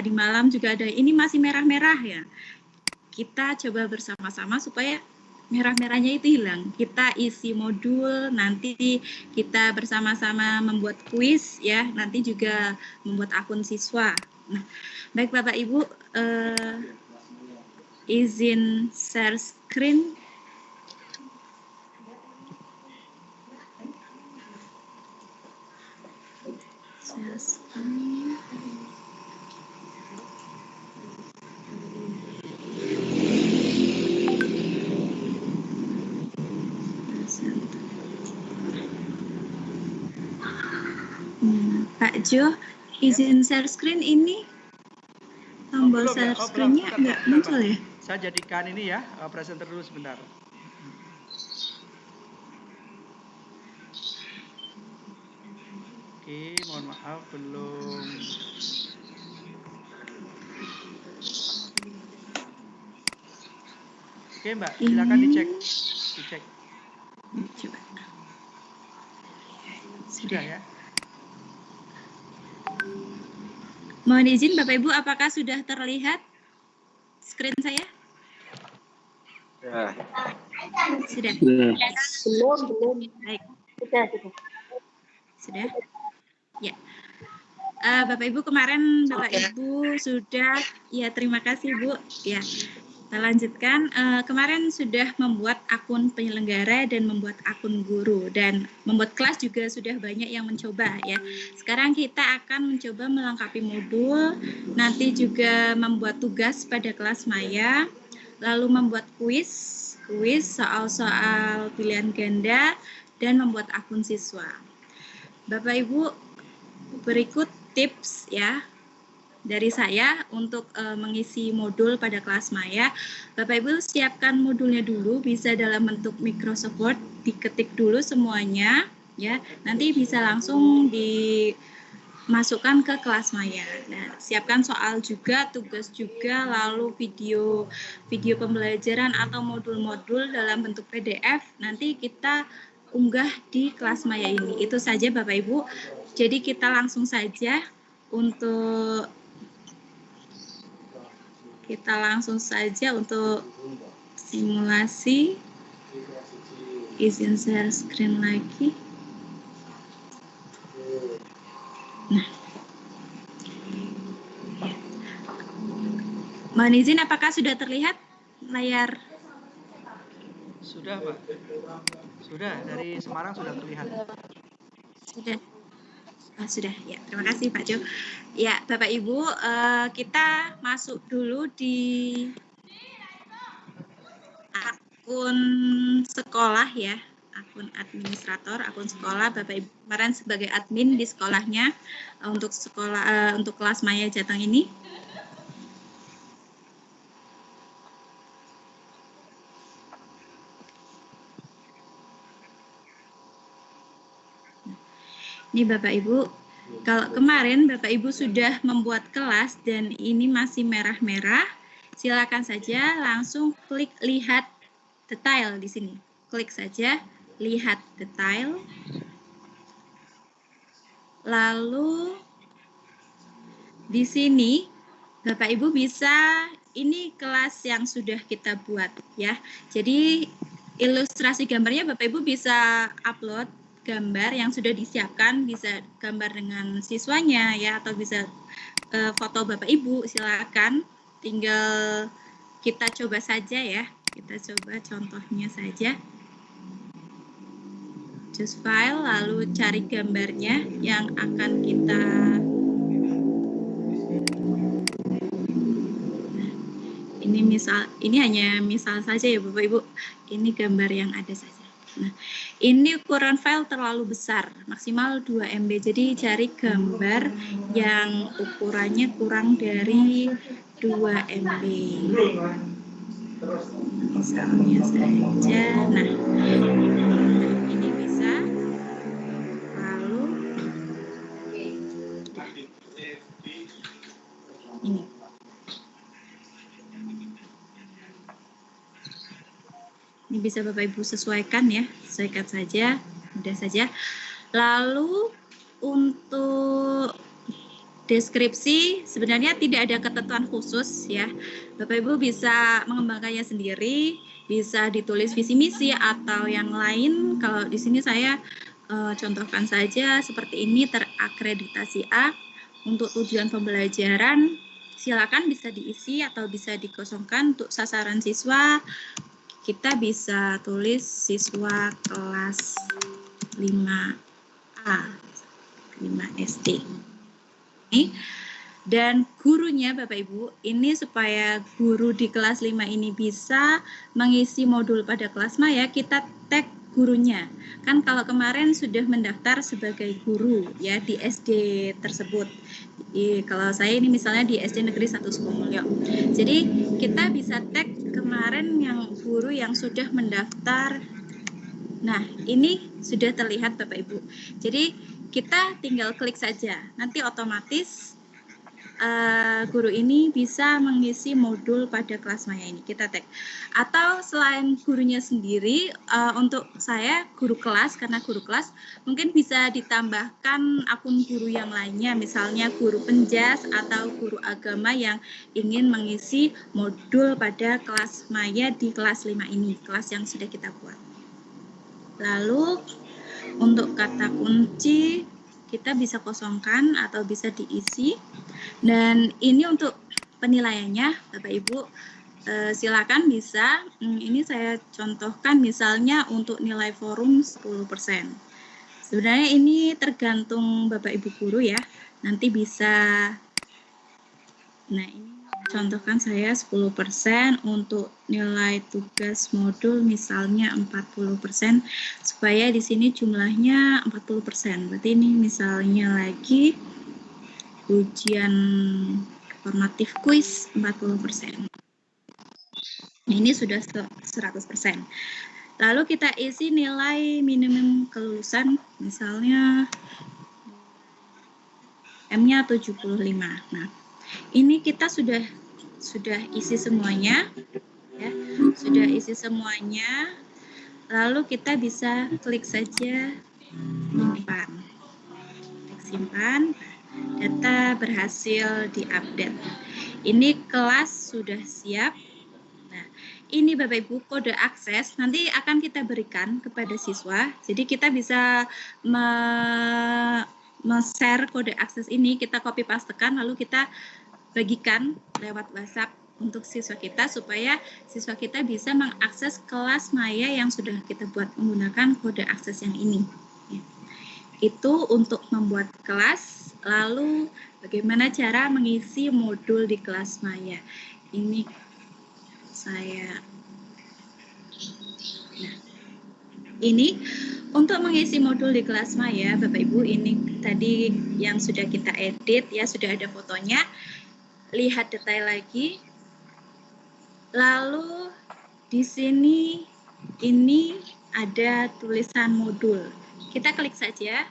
tadi malam juga ada, ini masih merah-merah ya. Kita coba bersama-sama supaya merah-merahnya itu hilang. Kita isi modul, nanti kita bersama-sama membuat kuis ya, nanti juga membuat akun siswa. Nah, baik Bapak Ibu, izin share screen. Share screen. Pak Jo, izin share screen ini tombol share screen-nya nggak muncul ya? Saya jadikan ini ya, presenter dulu sebentar. Oke, mohon maaf belum. Oke Mbak, silakan dicek. Coba. Sudah ya. Mohon izin Bapak Ibu, apakah sudah terlihat screen saya? Ya. Sudah. Belum. Baik. Sudah. Ya. Bapak Ibu, kemarin Bapak Ibu sudah, ya terima kasih Bu. Ya. Kita lanjutkan, kemarin sudah membuat akun penyelenggara dan membuat akun guru, dan membuat kelas juga sudah banyak yang mencoba ya. Sekarang kita akan mencoba melengkapi modul, nanti juga membuat tugas pada kelas maya, lalu membuat kuis soal-soal pilihan ganda, dan membuat akun siswa. Bapak Ibu, berikut tips ya dari saya untuk mengisi modul pada kelas maya. Bapak Ibu siapkan modulnya dulu, bisa dalam bentuk Microsoft Word, diketik dulu semuanya ya. Nanti bisa langsung dimasukkan ke kelas maya. Nah, siapkan soal juga, tugas juga, lalu video pembelajaran atau modul-modul dalam bentuk PDF. Nanti kita unggah di kelas maya ini. Itu saja Bapak Ibu. Jadi kita langsung saja untuk simulasi. Izin share screen lagi. Nah, mohon izin, apakah sudah terlihat layar? Sudah Pak. Sudah, dari Semarang sudah terlihat. Sudah. Sudah ya, terima kasih Pak Jo. Ya Bapak Ibu, kita masuk dulu di akun sekolah ya, akun administrator, akun sekolah. Bapak Ibu kemarin sebagai admin di sekolahnya untuk sekolah, untuk kelas maya Jateng ini. Ini Bapak Ibu, kalau kemarin Bapak Ibu sudah membuat kelas dan ini masih merah-merah, silakan saja langsung klik lihat detail di sini. Klik saja lihat detail. Lalu di sini Bapak Ibu bisa, ini kelas yang sudah kita buat ya. Jadi ilustrasi gambarnya Bapak Ibu bisa upload gambar yang sudah disiapkan, bisa gambar dengan siswanya ya, atau bisa foto Bapak Ibu, silakan. Tinggal kita coba saja ya. Kita coba contohnya saja. Choose file, lalu cari gambarnya yang akan kita ini hanya misal saja ya Bapak Ibu. Ini gambar yang ada saja. Nah, ini ukuran file terlalu besar, maksimal 2 MB. Jadi cari gambar yang ukurannya kurang dari 2 MB. Misalnya saja, nah ini bisa. Lalu ini. Ini bisa Bapak Ibu sesuaikan ya, sesuaikan saja, mudah saja. Lalu untuk deskripsi sebenarnya tidak ada ketentuan khusus ya. Bapak Ibu bisa mengembangkannya sendiri, bisa ditulis visi misi atau yang lain. Kalau di sini saya contohkan saja seperti ini, terakreditasi A untuk tujuan pembelajaran. Silakan bisa diisi atau bisa dikosongkan untuk sasaran siswa. Kita bisa tulis siswa kelas 5A, 5 SD. Dan gurunya Bapak Ibu, ini supaya guru di kelas 5 ini bisa mengisi modul pada kelas maya, kita tag gurunya. Kan kalau kemarin sudah mendaftar sebagai guru ya di SD tersebut. Kalau saya ini misalnya di SD Negeri 1 Sukomulyo. Jadi kita bisa tag kemarin yang guru yang sudah mendaftar. Nah, ini sudah terlihat Bapak Ibu. Jadi kita tinggal klik saja. Nanti otomatis guru ini bisa mengisi modul pada kelas maya ini. Kita tag. Atau selain gurunya sendiri, untuk saya guru kelas, karena guru kelas mungkin bisa ditambahkan akun guru yang lainnya, misalnya guru penjas atau guru agama yang ingin mengisi modul pada kelas maya di kelas 5 ini, kelas yang sudah kita buat. Lalu untuk kata kunci kita bisa kosongkan atau bisa diisi. Dan ini untuk penilaiannya Bapak Ibu, silakan bisa, ini saya contohkan misalnya untuk nilai forum 10%. Sebenarnya ini tergantung Bapak Ibu guru ya, nanti bisa, nah ini contohkan saya 10% untuk nilai tugas modul misalnya 40%, supaya di sini jumlahnya 40%. Berarti ini misalnya lagi ujian formatif kuis 40%. Nah, ini sudah 100%. Lalu kita isi nilai minimum kelulusan, misalnya M-nya 75. Nah, ini kita sudah isi semuanya, ya, sudah isi semuanya. Lalu kita bisa klik saja simpan. Simpan, data berhasil diupdate. Ini kelas sudah siap. Nah, ini Bapak Ibu kode akses nanti akan kita berikan kepada siswa. Jadi kita bisa share kode akses ini, kita copy pastekan lalu kita bagikan lewat WhatsApp untuk siswa kita supaya siswa kita bisa mengakses kelas maya yang sudah kita buat menggunakan kode akses yang ini. Itu untuk membuat kelas. Lalu bagaimana cara mengisi modul di kelas maya. Ini saya, nah, ini untuk mengisi modul di kelas maya Bapak Ibu, ini tadi yang sudah kita edit ya, sudah ada fotonya. Lihat detail lagi. Lalu di sini ini ada tulisan modul. Kita klik saja.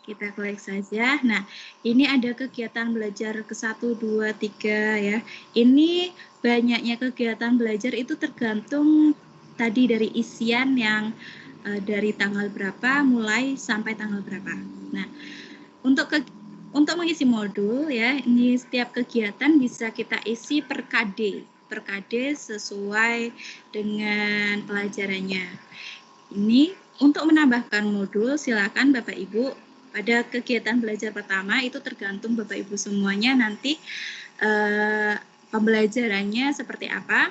Kita klik saja. Nah, ini ada kegiatan belajar ke 1, 2, 3 ya. Ini banyaknya kegiatan belajar itu tergantung tadi dari isian yang dari tanggal berapa mulai sampai tanggal berapa. Nah, untuk mengisi modul ya, ini setiap kegiatan bisa kita isi per KD sesuai dengan pelajarannya. Ini untuk menambahkan modul silakan Bapak Ibu pada kegiatan belajar pertama itu tergantung Bapak Ibu semuanya nanti pembelajarannya seperti apa.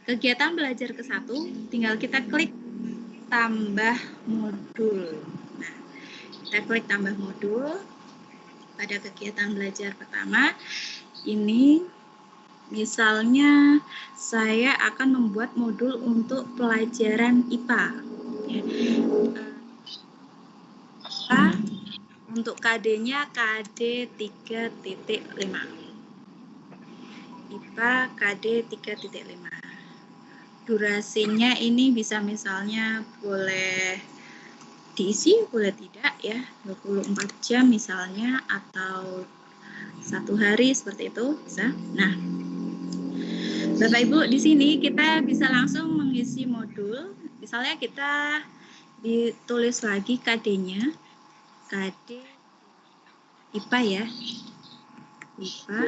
Kegiatan belajar ke 1 tinggal kita klik tambah modul. Nah, kita klik tambah modul pada kegiatan belajar pertama. Ini misalnya saya akan membuat modul untuk pelajaran IPA. Untuk KD-nya KD 3.5. IPA KD 3.5. Durasinya ini bisa misalnya boleh diisi, boleh tidak ya, 24 jam misalnya atau 1 hari seperti itu bisa. Nah, Bapak Ibu di sini kita bisa langsung mengisi modul. Misalnya kita ditulis lagi KD-nya. KD IPA ya. IPA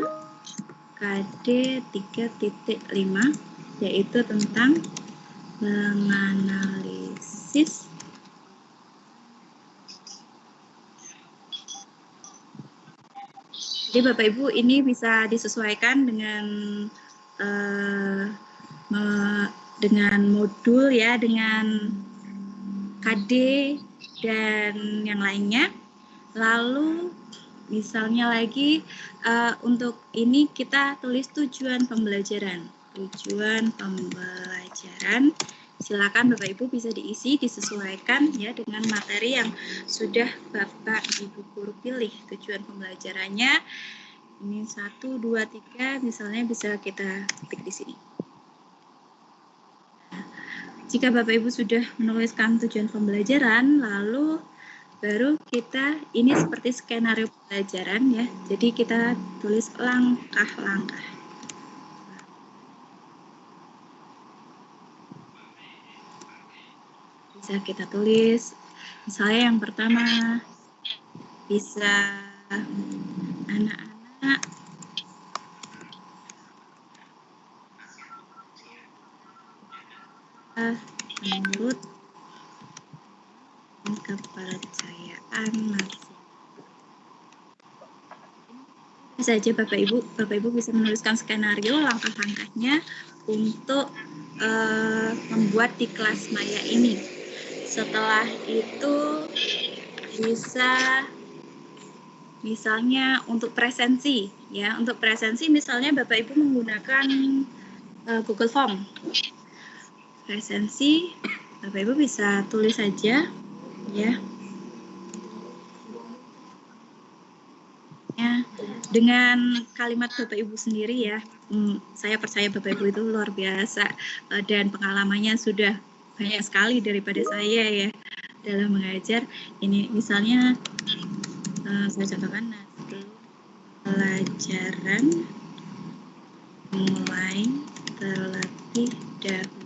KD 3.5 yaitu tentang menganalisis jadi Bapak Ibu ini bisa disesuaikan dengan modul ya, dengan KD dan yang lainnya. Lalu misalnya lagi untuk ini kita tulis tujuan pembelajaran. Tujuan pembelajaran. Silakan Bapak Ibu bisa diisi, disesuaikan ya dengan materi yang sudah Bapak Ibu guru pilih. Tujuan pembelajarannya ini 1, 2, 3 misalnya bisa kita ketik di sini. Jika Bapak Ibu sudah menuliskan tujuan pembelajaran, lalu baru kita ini seperti skenario pembelajaran ya. Jadi kita tulis langkah-langkah. Bisa kita tulis, misalnya yang pertama bisa anak-anak menurut kepercayaan masing. Saja Bapak Ibu bisa menuliskan skenario langkah-langkahnya untuk membuat di kelas maya ini. Setelah itu bisa misalnya untuk presensi ya, untuk presensi misalnya Bapak Ibu menggunakan Google Form. Presensi Bapak Ibu bisa tulis saja ya. Dengan kalimat Bapak Ibu sendiri ya. Saya percaya Bapak Ibu itu luar biasa dan pengalamannya sudah banyak sekali daripada saya ya dalam mengajar. Ini misalnya saya contohkan pelajaran mulai terlebih dahulu.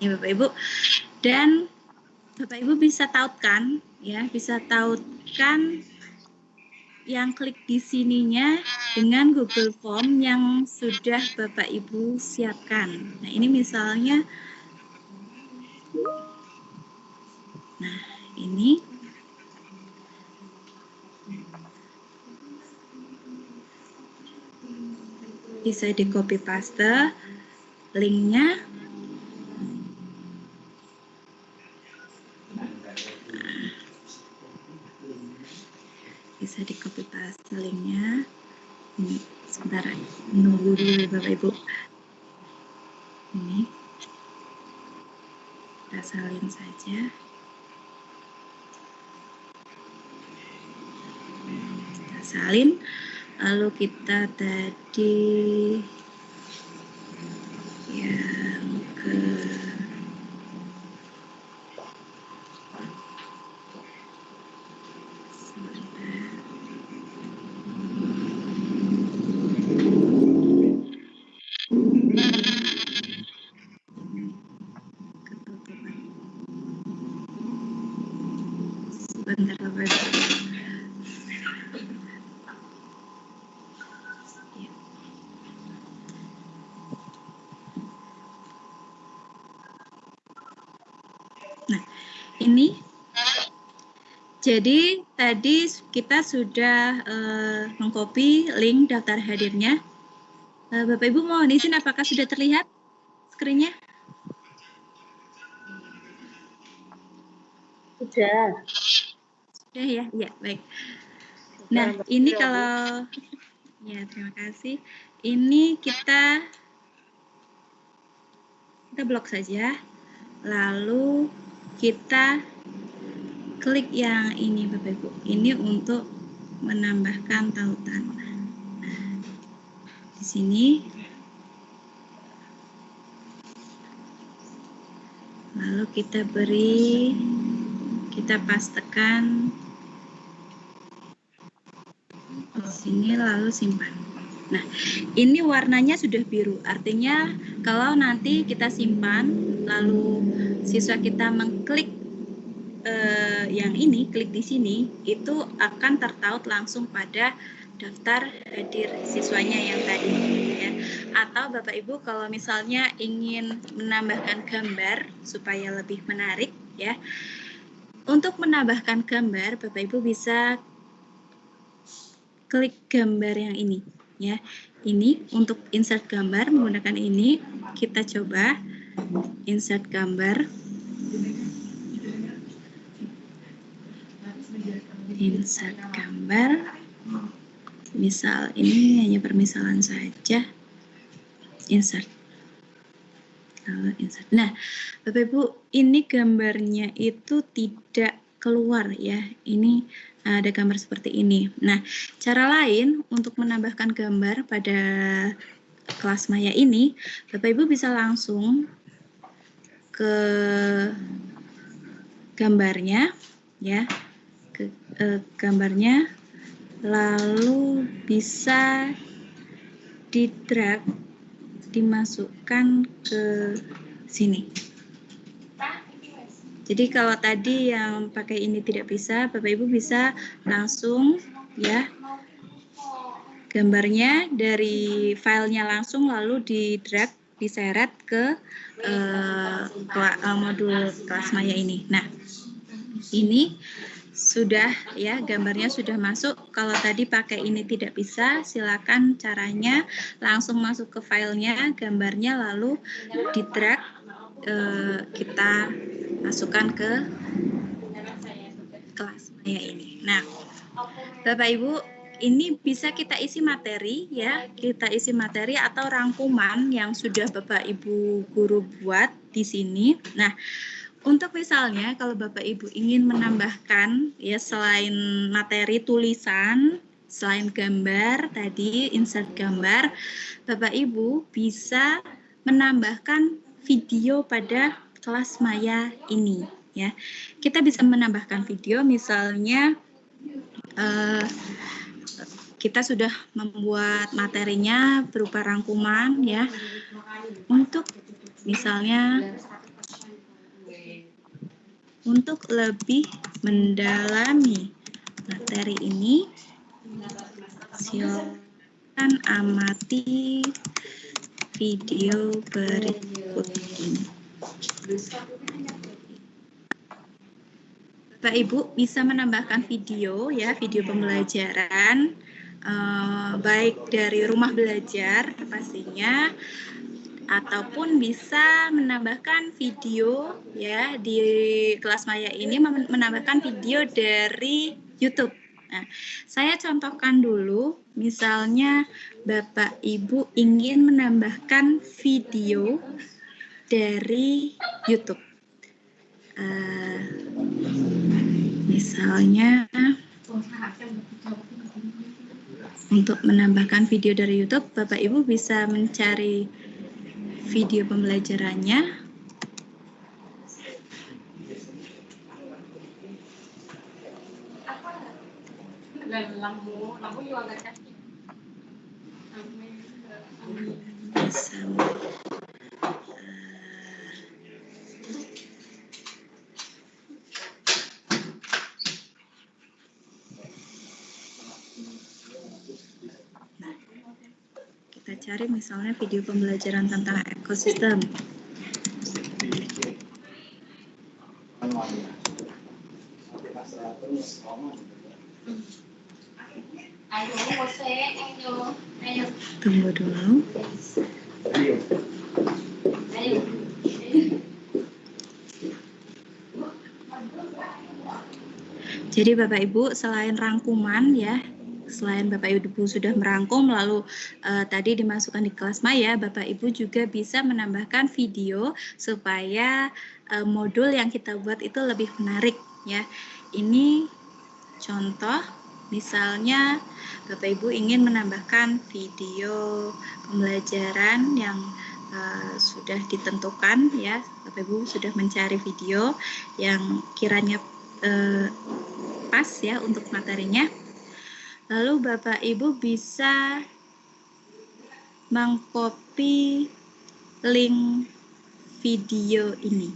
Ya Bapak Ibu, dan Bapak Ibu bisa tautkan ya, bisa tautkan yang klik di sininya dengan Google Form yang sudah Bapak Ibu siapkan. Nah, ini misalnya ini bisa di copy paste linknya. Bisa di copy paste linknya. Sebentar, nunggu dulu Bapak Ibu. Ini kita salin saja. Kita salin, lalu kita tadi yang ke sebentar Bapak Ibu. Nah, ini jadi tadi kita sudah mengcopy link daftar hadirnya. Bapak Ibu mohon izin apakah sudah terlihat screen-nya? Sudah. Sudah ya, ya baik. Nah, ini kalau ya terima kasih. Ini kita blok saja. Lalu kita klik yang ini Bapak Ibu. Ini untuk menambahkan tautan. Nah, di sini lalu kita beri kita pastekan di sini lalu simpan. Nah, ini warnanya sudah biru, artinya kalau nanti kita simpan lalu siswa kita mengklik yang ini, klik di sini, itu akan tertaut langsung pada daftar hadir siswanya yang tadi ya. Atau Bapak Ibu kalau misalnya ingin menambahkan gambar supaya lebih menarik ya. Untuk menambahkan gambar, Bapak Ibu bisa klik gambar yang ini ya. Ini untuk insert gambar menggunakan ini, kita coba insert gambar. Insert gambar, misal ini hanya permisalan saja, insert, lalu insert. Nah, Bapak Ibu, ini gambarnya itu tidak keluar ya, ini ada gambar seperti ini. Nah, cara lain untuk menambahkan gambar pada kelas Maya ini, Bapak Ibu bisa langsung ke gambarnya ya, gambarnya, lalu bisa di drag, dimasukkan ke sini. Jadi kalau tadi yang pakai ini tidak bisa, Bapak Ibu bisa langsung ya gambarnya dari filenya langsung lalu di drag, diseret ke modul kelas Maya ini. Nah, ini sudah ya, gambarnya sudah masuk. Kalau tadi pakai ini tidak bisa, silakan caranya langsung masuk ke filenya, gambarnya lalu di drag, kita masukkan ke kelas Maya ini. Nah, Bapak Ibu, ini bisa kita isi materi ya, kita isi materi atau rangkuman yang sudah Bapak Ibu guru buat di sini. Nah, untuk misalnya kalau Bapak Ibu ingin menambahkan ya selain materi tulisan, selain gambar tadi insert gambar, Bapak Ibu bisa menambahkan video pada kelas Maya ini ya. Kita bisa menambahkan video misalnya kita sudah membuat materinya berupa rangkuman ya. Untuk misalnya untuk lebih mendalami materi ini, silakan amati video berikut ini. Bapak Ibu bisa menambahkan video ya, video pembelajaran baik dari rumah belajar pastinya, ataupun bisa menambahkan video ya di kelas Maya ini, menambahkan video dari YouTube. Nah, saya contohkan dulu, misalnya Bapak Ibu ingin menambahkan video dari YouTube. Misalnya untuk menambahkan video dari YouTube, Bapak Ibu bisa mencari video pembelajarannya. Bisa kita cari misalnya video pembelajaran tentang ekosistem. Tunggu dulu. Jadi Bapak Ibu, selain rangkuman ya, selain Bapak Ibu sudah merangkum lalu tadi dimasukkan di kelas Maya, Bapak Ibu juga bisa menambahkan video supaya modul yang kita buat itu lebih menarik ya. Ini contoh, misalnya Bapak Ibu ingin menambahkan video pembelajaran yang sudah ditentukan ya, Bapak Ibu sudah mencari video yang kiranya pas ya untuk materinya. Lalu Bapak Ibu bisa mengcopy link video ini.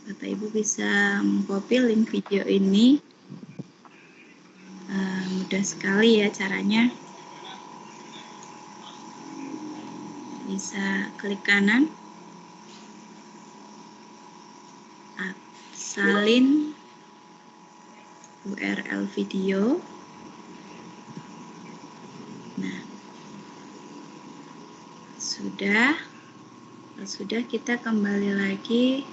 Bapak Ibu bisa mengcopy link video ini. Mudah sekali ya caranya. Bisa klik kanan, salin URL video. Nah, sudah kita kembali lagi.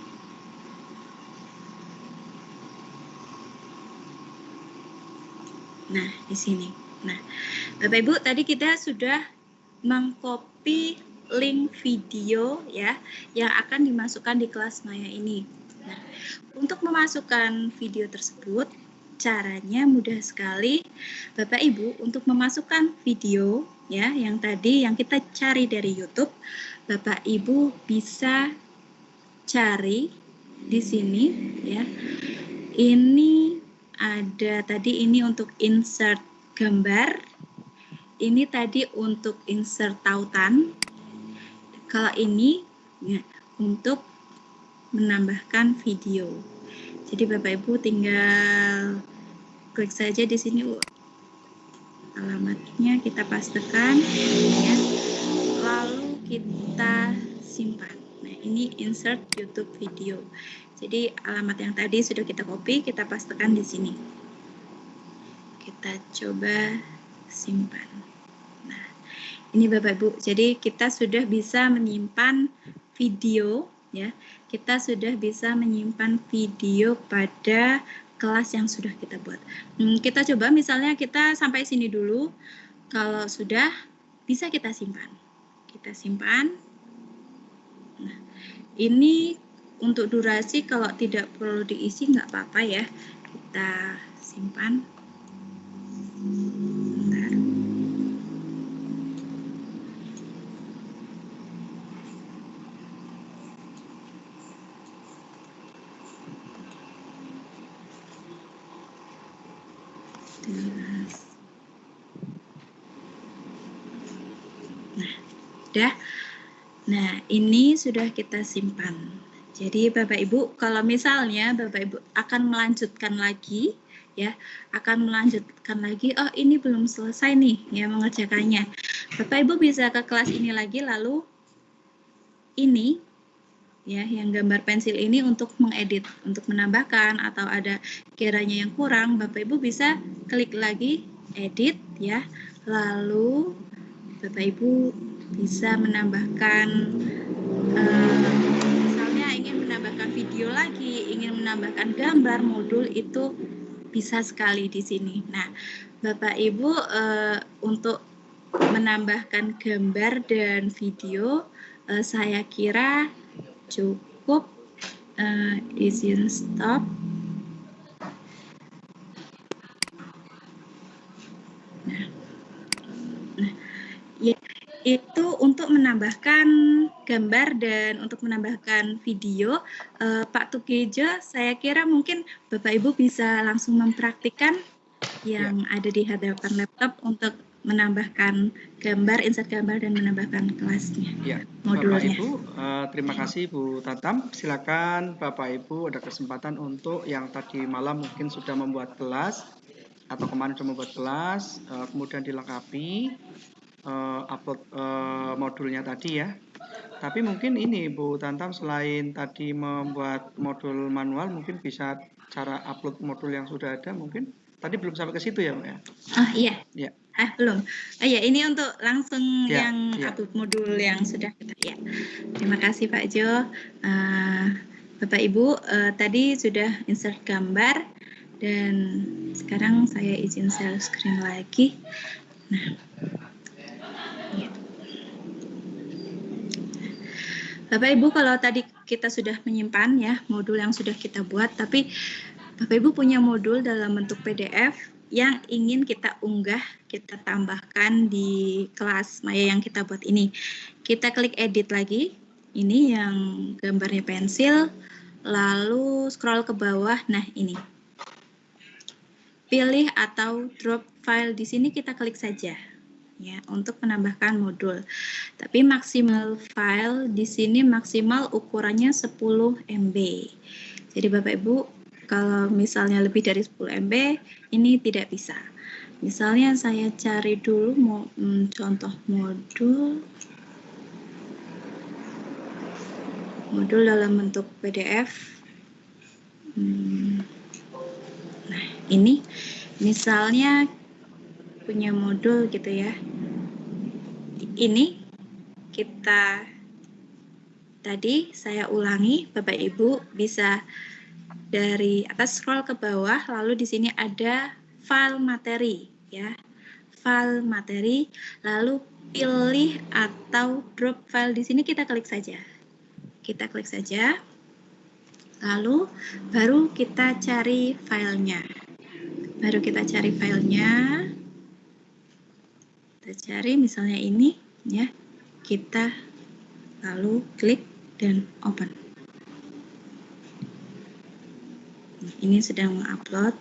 Nah, di sini. Nah, Bapak Ibu, tadi kita sudah mengcopy link video ya yang akan dimasukkan di kelas Maya ini. Nah, untuk memasukkan video tersebut, caranya mudah sekali. Bapak Ibu, untuk memasukkan video ya yang tadi yang kita cari dari YouTube, Bapak Ibu bisa cari di sini ya. Ini ada tadi ini untuk insert gambar. Ini tadi untuk insert tautan. Kalau ini ya, untuk menambahkan video. Jadi Bapak Ibu tinggal klik saja di sini alamatnya, kita pastekan ya. Lalu kita simpan. Nah, ini insert YouTube video. Jadi alamat yang tadi sudah kita copy, kita pastekan di sini. Kita coba simpan. Nah, ini Bapak Ibu. Jadi kita sudah bisa menyimpan video ya. Kita sudah bisa menyimpan video pada kelas yang sudah kita buat. Kita coba misalnya kita sampai sini dulu. Kalau sudah bisa kita simpan. Kita simpan. Nah, ini untuk durasi kalau tidak perlu diisi nggak apa-apa ya. Kita simpan. Bentar. Nah, udah. Nah, ini sudah kita simpan. Jadi Bapak Ibu, kalau misalnya Bapak Ibu akan melanjutkan lagi, ya, akan melanjutkan lagi, oh ini belum selesai nih, ya mengerjakannya. Bapak Ibu bisa ke kelas ini lagi, lalu ini, ya, yang gambar pensil ini untuk mengedit, untuk menambahkan atau ada kiranya yang kurang, Bapak Ibu bisa klik lagi, edit, ya, lalu Bapak Ibu bisa menambahkan ingin menambahkan video lagi, ingin menambahkan gambar, modul, itu bisa sekali di sini. Nah, Bapak Ibu untuk menambahkan gambar dan video saya kira cukup. Izin stop. Nah, ya, itu untuk menambahkan gambar dan untuk menambahkan video. Pak Tugejo, saya kira mungkin Bapak Ibu bisa langsung mempraktikkan yang ada di hadapan laptop untuk menambahkan gambar, insert gambar dan menambahkan kelasnya, modulnya. Bapak Ibu, terima kasih Bu Tatam. Silakan Bapak Ibu ada kesempatan untuk yang tadi malam mungkin sudah membuat kelas atau kemarin sudah membuat kelas, kemudian dilengkapi upload modulnya tadi ya. Tapi mungkin ini Bu Tantam selain tadi membuat modul manual, mungkin bisa cara upload modul yang sudah ada mungkin. Tadi belum sampai ke situ ya, Mbak ya? Oh iya. Ya. Belum. Iya, ini untuk langsung yang upload modul yang sudah kita. Ya. Terima kasih Pak Jo. Bapak Ibu, tadi sudah insert gambar dan sekarang saya izin share screen lagi. Nah. Bapak Ibu, kalau tadi kita sudah menyimpan ya modul yang sudah kita buat, tapi Bapak Ibu punya modul dalam bentuk PDF yang ingin kita unggah, kita tambahkan di kelas Maya yang kita buat ini. Kita klik edit lagi, ini yang gambarnya pensil, lalu scroll ke bawah, nah ini. pilih atau drop file di sini kita klik saja ya untuk menambahkan modul. Tapi maksimal file di sini maksimal ukurannya 10 MB. Jadi Bapak Ibu kalau misalnya lebih dari 10 MB ini tidak bisa. Misalnya saya cari dulu contoh modul dalam bentuk PDF. Nah, ini misalnya punya modul gitu ya. Ini kita tadi saya ulangi, Bapak Ibu bisa dari atas scroll ke bawah, lalu di sini ada file materi ya. File materi, lalu pilih atau drop file di sini kita klik saja. Kita klik saja. Lalu baru kita cari filenya. Baru kita cari filenya. Kita cari misalnya ini ya. Kita lalu klik dan open. Ini sedang mengupload.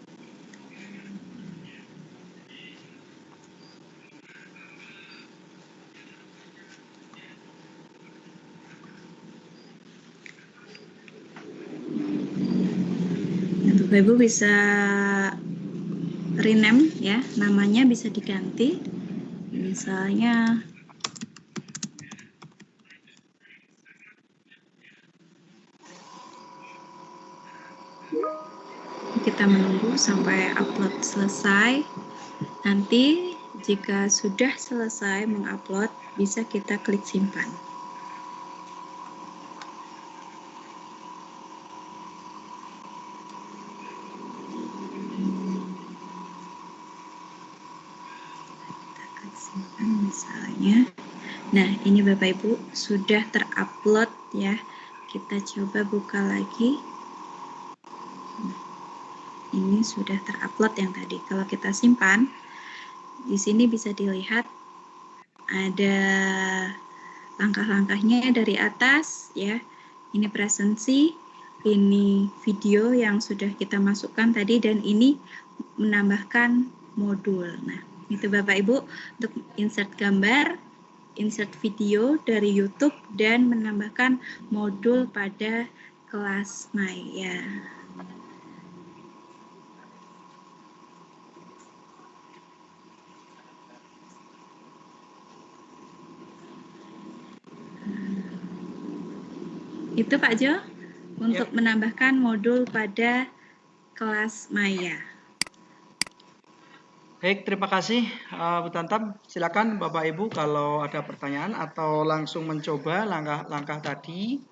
Bapak Ibu bisa rename ya, namanya bisa diganti. Misalnya kita menunggu sampai upload selesai. Nanti jika sudah selesai mengupload, bisa kita klik simpan. Kita klik simpan misalnya. Nah, ini Bapak Ibu sudah terupload ya. Kita coba buka lagi. Ini sudah terupload yang tadi. Kalau kita simpan, di sini bisa dilihat ada langkah-langkahnya dari atas ya. Ini presensi, ini video yang sudah kita masukkan tadi, dan ini menambahkan modul. Nah, itu Bapak Ibu untuk insert gambar, insert video dari YouTube, dan menambahkan modul pada kelas Maya. Itu Pak Jo untuk menambahkan modul pada kelas Maya. Baik, terima kasih Bu Tantam. Silakan Bapak Ibu kalau ada pertanyaan atau langsung mencoba langkah-langkah tadi.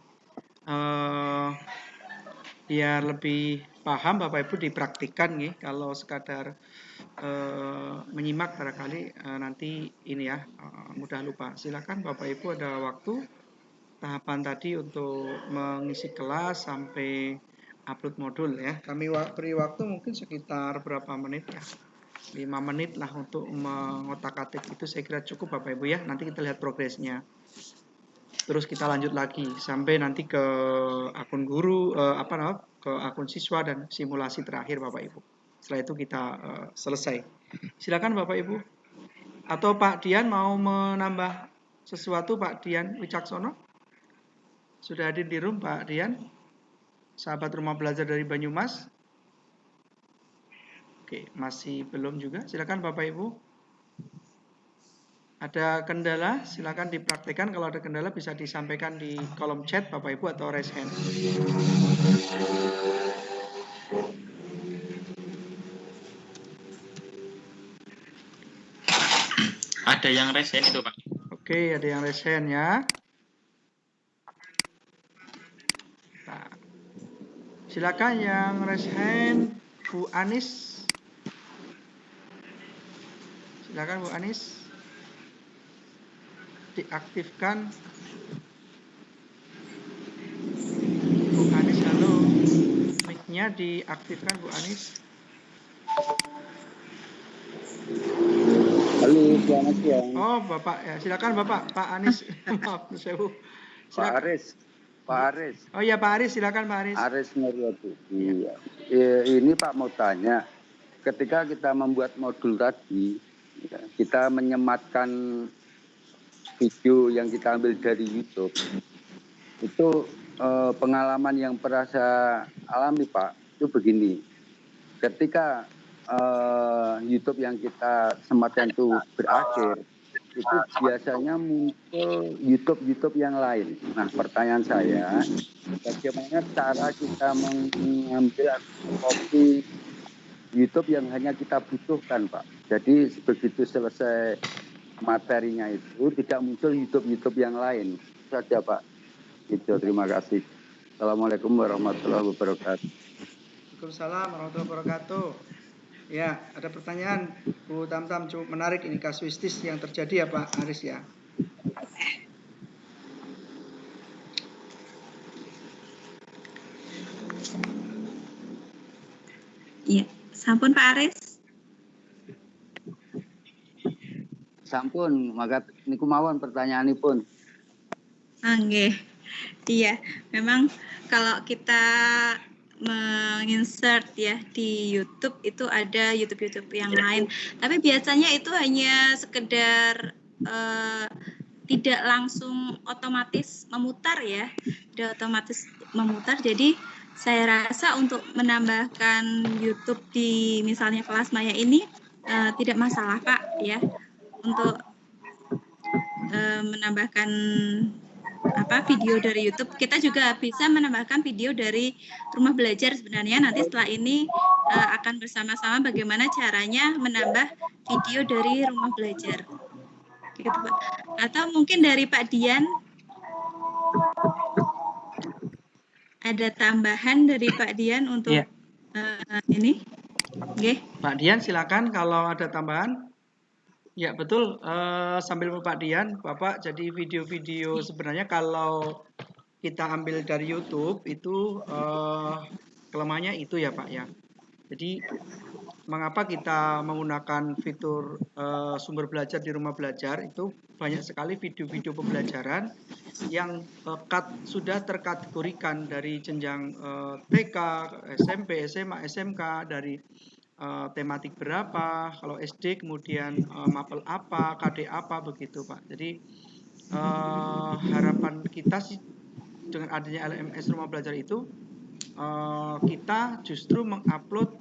Biar lebih paham Bapak Ibu dipraktikkan nih. Kalau sekadar menyimak barangkali nanti ini ya mudah lupa. Silakan Bapak Ibu ada waktu tahapan tadi untuk mengisi kelas sampai upload modul ya. Kami beri waktu mungkin sekitar berapa menit ya. 5 menit lah untuk mengotak-atik itu saya kira cukup Bapak Ibu ya. Nanti kita lihat progresnya. Terus kita lanjut lagi sampai nanti ke akun guru ke akun siswa dan simulasi terakhir Bapak Ibu. Setelah itu kita selesai. Silakan Bapak Ibu. Atau Pak Dian mau menambah sesuatu Pak Dian Wicaksono? Sudah hadir di room Pak Dian? Sahabat rumah belajar dari Banyumas? Oke, masih belum juga. Silakan Bapak Ibu. Ada kendala, silakan dipraktikkan. Kalau ada kendala bisa disampaikan di kolom chat Bapak Ibu atau raise hand. Ada yang raise hand itu Pak. Oke, ada yang raise hand ya. Nah, silakan yang raise hand Bu Anis. Silakan Bu Anis. Diaktifkan. Bu Anis, halo. Mic-nya diaktifkan Bu Anis. Halo, selamat siang. Oh, Bapak ya. Silakan Bapak, Pak Anis. Maaf, Pak Aris. Pak Aris. Oh iya Pak Aris, silakan Pak Aris. Aris Nuryati. Iya. Iya. Ini Pak mau tanya. ketika kita membuat modul tadi, ya, kita menyematkan video yang kita ambil dari YouTube, itu pengalaman yang pernah saya alami Pak, itu begini. Ketika YouTube yang kita sematkan itu berakhir, itu biasanya muncul YouTube yang lain. Nah, pertanyaan saya, bagaimana cara kita mengambil kopi YouTube yang hanya kita butuhkan, Pak? Jadi begitu selesai materinya itu tidak muncul YouTube yang lain. Itu saja, Pak. Itu, terima kasih. Assalamualaikum warahmatullahi wabarakatuh. Waalaikumsalam warahmatullahi wabarakatuh. Ya, ada pertanyaan Bu Tamtam, cukup menarik ini kasuistis yang terjadi ya Pak Aris ya. Iya, sampun Pak Aris. Sampun, maka niku mawon pertanyaanipun. Nggih. Iya, memang kalau kita menginsert ya di YouTube itu ada YouTube yang lain. Tapi biasanya itu hanya sekedar tidak langsung otomatis memutar ya, tidak otomatis memutar. Jadi saya rasa untuk menambahkan YouTube di misalnya kelas Maya ini tidak masalah Pak ya, untuk menambahkan video dari YouTube. Kita juga bisa menambahkan video dari rumah belajar sebenarnya. Nanti setelah ini akan bersama-sama bagaimana caranya menambah video dari rumah belajar. Gitu, Pak. Atau mungkin dari Pak Dian ada tambahan dari Pak Dian untuk ini. Oke. Pak Dian silakan kalau ada tambahan. Ya betul, sambil Pak Dian, Bapak, jadi video-video sebenarnya kalau kita ambil dari YouTube itu kelemahannya itu ya Pak ya. Jadi mengapa kita menggunakan fitur sumber belajar di rumah belajar, itu banyak sekali video-video pembelajaran yang sudah terkategorikan dari jenjang TK, SMP, SMA, SMK, dari tematik berapa, kalau SD kemudian mapel apa, KD apa, begitu Pak. Jadi harapan kita sih dengan adanya LMS rumah belajar itu kita justru mengupload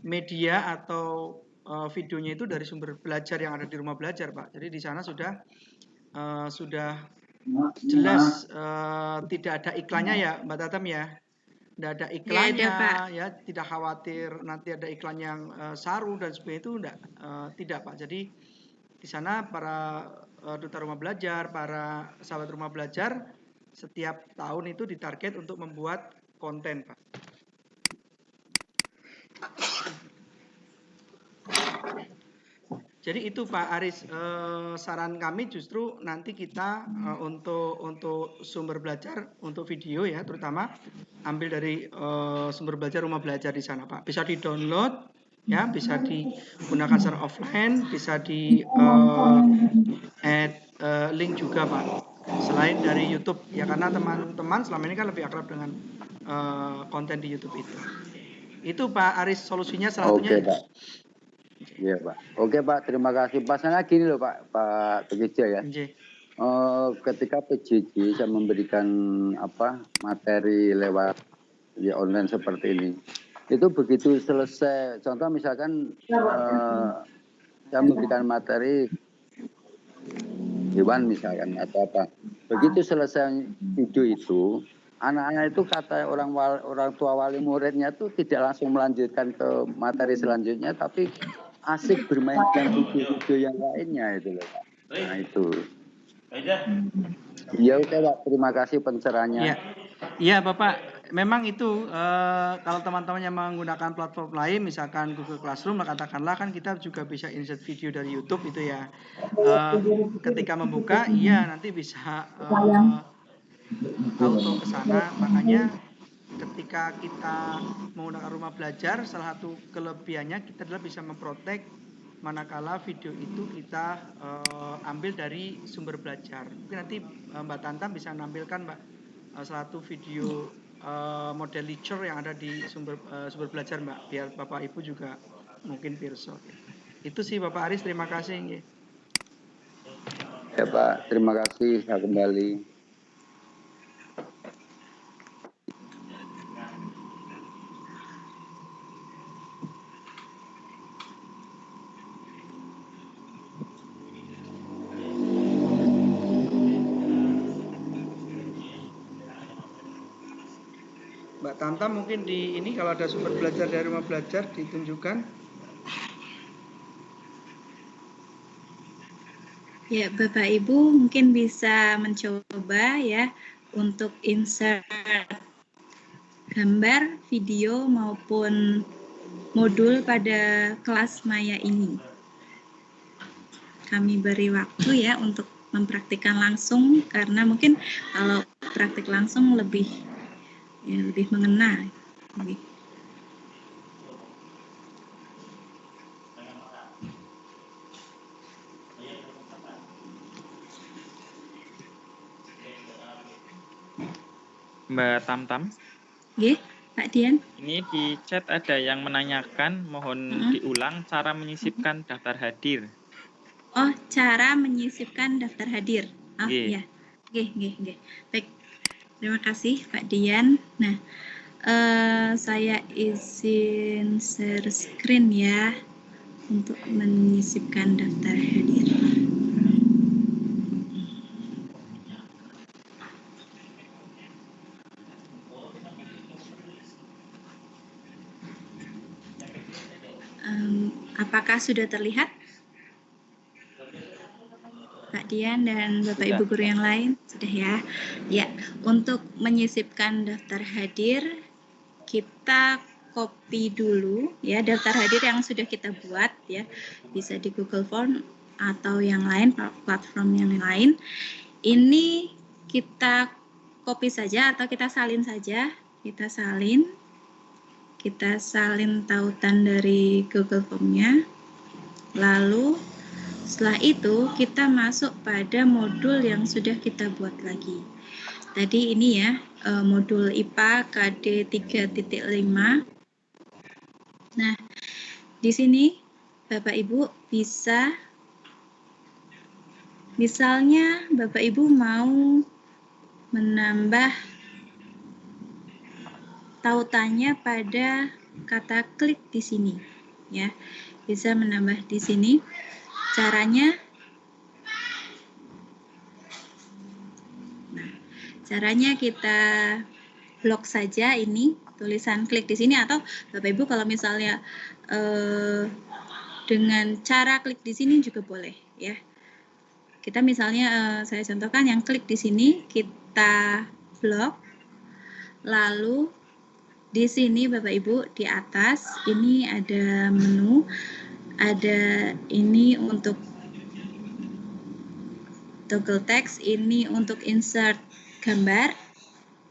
media atau videonya itu dari sumber belajar yang ada di rumah belajar Pak. Jadi di sana sudah jelas tidak ada iklannya ya Mbak Tatam ya. Tidak ada iklannya ya, tidak khawatir nanti ada iklan yang saru dan sebagainya, itu tidak Pak. Jadi di sana para duta rumah belajar, para sahabat rumah belajar setiap tahun itu ditarget untuk membuat konten Pak. Jadi itu Pak Aris, saran kami justru nanti kita untuk sumber belajar untuk video ya, terutama ambil dari sumber belajar rumah belajar di sana Pak. Bisa di-download ya, bisa digunakan secara offline, bisa di add link juga Pak. Selain dari YouTube ya, karena teman-teman selama ini kan lebih akrab dengan konten di YouTube itu. Itu Pak Aris solusinya satunya. Oke, Pak. Iya Pak. Oke Pak, terima kasih. Pasalnya gini loh Pak PJJ ya. Ketika PJJ saya memberikan materi lewat ya online seperti ini, itu begitu selesai, contoh misalkan saya memberikan materi hewan misalkan atau apa, begitu selesai video itu, anak-anak itu kata orang tua wali muridnya tuh tidak langsung melanjutkan ke materi selanjutnya, tapi asik bermain dengan video-video yang lainnya itu loh Pak. Nah itu. Ya oke Pak, terima kasih pencerahannya. Iya Bapak, memang itu kalau teman-teman yang menggunakan platform lain, misalkan Google Classroom, katakanlah kan kita juga bisa insert video dari YouTube itu ya. Ketika membuka, iya nanti bisa auto ke sana. Makanya ketika kita menggunakan rumah belajar, salah satu kelebihannya kita adalah bisa memprotek manakala video itu kita ambil dari sumber belajar. Mungkin nanti Mbak Tantam bisa menampilkan Mbak salah satu video model lecture yang ada di sumber belajar, Mbak, biar Bapak Ibu juga mungkin pirsa. Itu sih Bapak Aris, terima kasih. Nggih. Ya Pak, terima kasih. Saya kembali. Mbak Tantam mungkin di ini kalau ada sumber belajar dari rumah belajar ditunjukkan. Ya, Bapak Ibu mungkin bisa mencoba ya untuk insert gambar, video maupun modul pada kelas Maya ini. Kami beri waktu ya untuk mempraktikkan langsung karena mungkin kalau praktik langsung lebih mengena. Mbak Tamtam. Nggih, Pak Dian. Ini di chat ada yang menanyakan, mohon diulang cara menyisipkan daftar hadir. Oh, cara menyisipkan daftar hadir. Oh, Nggih. ya. Nggih. Baik. Terima kasih Pak Dian. Nah, saya izin share screen ya untuk menyisipkan daftar hadir. Apakah sudah terlihat? Pak Dian dan Bapak Ibu guru yang lain sudah ya. Ya, untuk menyisipkan daftar hadir kita copy dulu ya daftar hadir yang sudah kita buat ya. Bisa di Google Form atau yang lain, platform yang lain. Ini kita copy saja atau kita salin saja. Kita salin tautan dari Google Form-nya. Lalu setelah itu kita masuk pada modul yang sudah kita buat lagi. Tadi ini ya modul IPA KD 3.5. Nah, di sini Bapak Ibu bisa misalnya Bapak Ibu mau menambah tautannya pada kata klik di sini ya. Bisa menambah di sini. Caranya kita blok saja ini tulisan klik di sini atau Bapak Ibu kalau misalnya dengan cara klik di sini juga boleh ya. Kita misalnya saya contohkan yang klik di sini kita blok. Lalu di sini Bapak Ibu di atas ini ada menu, ada ini untuk toggle text, ini untuk insert gambar,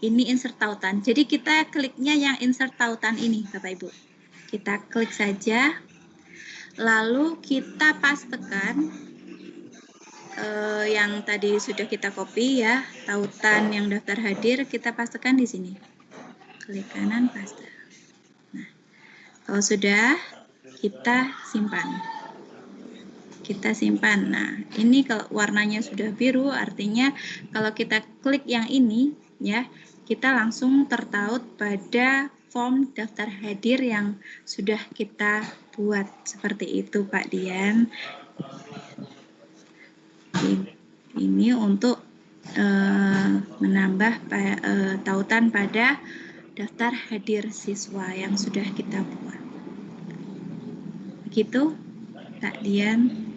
ini insert tautan. Jadi kita kliknya yang insert tautan ini Bapak Ibu. Kita klik saja, lalu kita pastekan yang tadi sudah kita copy ya, tautan yang daftar hadir kita pastekan di sini. Klik kanan paste. Nah, kalau sudah kita simpan. Nah, ini kalau warnanya sudah biru artinya kalau kita klik yang ini ya, kita langsung tertaut pada form daftar hadir yang sudah kita buat. Seperti itu Pak Dian. Ini untuk menambah tautan pada daftar hadir siswa yang sudah kita buat. Begitu Pak Dian.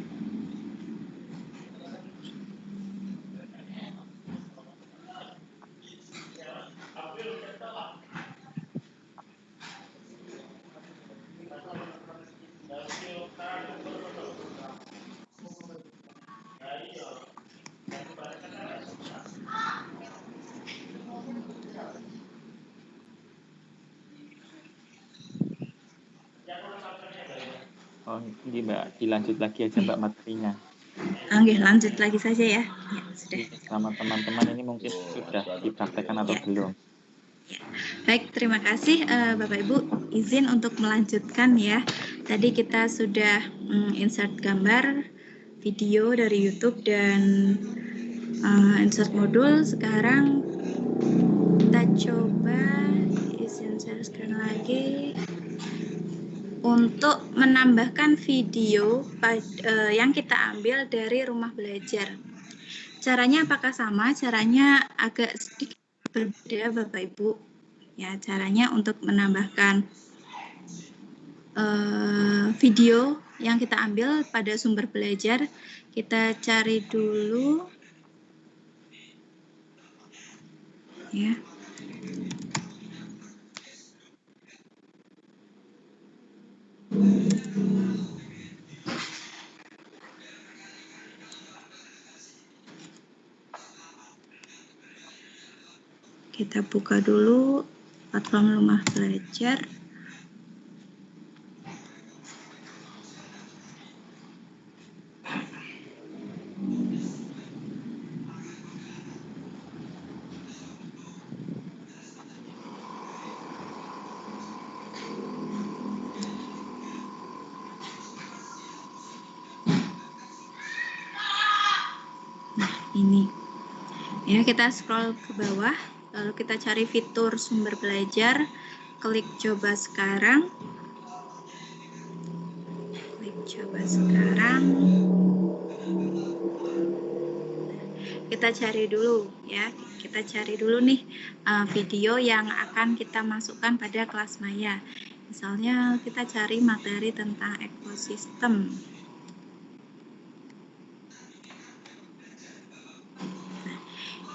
Oh, ini Mbak, dilanjut lagi aja Mbak materinya. Oke, lanjut lagi saja ya. Ya, sudah. Sama teman-teman ini mungkin sudah dipraktekkan atau belum? Ya. Baik, terima kasih Bapak Ibu. Izin untuk melanjutkan ya. Tadi kita sudah insert gambar, video dari YouTube dan insert modul. Sekarang kita coba izin share screen lagi untuk menambahkan video yang kita ambil dari rumah belajar. Caranya apakah sama? Caranya agak sedikit berbeda Bapak Ibu. Ya, caranya untuk menambahkan video yang kita ambil pada sumber belajar, kita cari dulu ya. Kita buka dulu platform rumah belajar. Nah, ini. Ya, kita scroll ke bawah, lalu kita cari fitur sumber belajar, klik coba sekarang. Klik coba sekarang. Kita cari dulu ya, kita cari dulu nih video yang akan kita masukkan pada kelas Maya. Misalnya kita cari materi tentang ekosistem. Nah,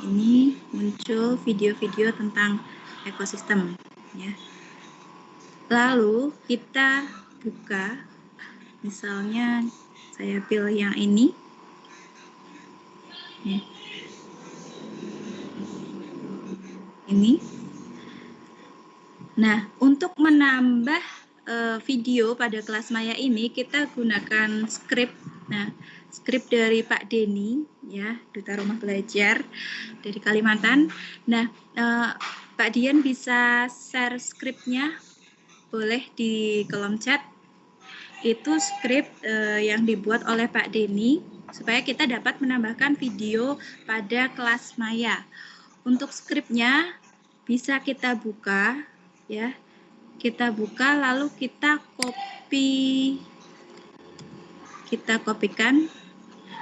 ini muncul video-video tentang ekosistem ya. Lalu kita buka, misalnya saya pilih yang ini ya. Ini. Nah, untuk menambah video pada kelas Maya ini kita gunakan skrip. Nah, skrip dari Pak Denny ya, Duta Rumah Belajar dari Kalimantan. Nah, Pak Dian bisa share skripnya, boleh di kolom chat. Itu skrip yang dibuat oleh Pak Denny supaya kita dapat menambahkan video pada kelas Maya. Untuk skripnya bisa kita buka ya. Kita buka lalu kita kopikan.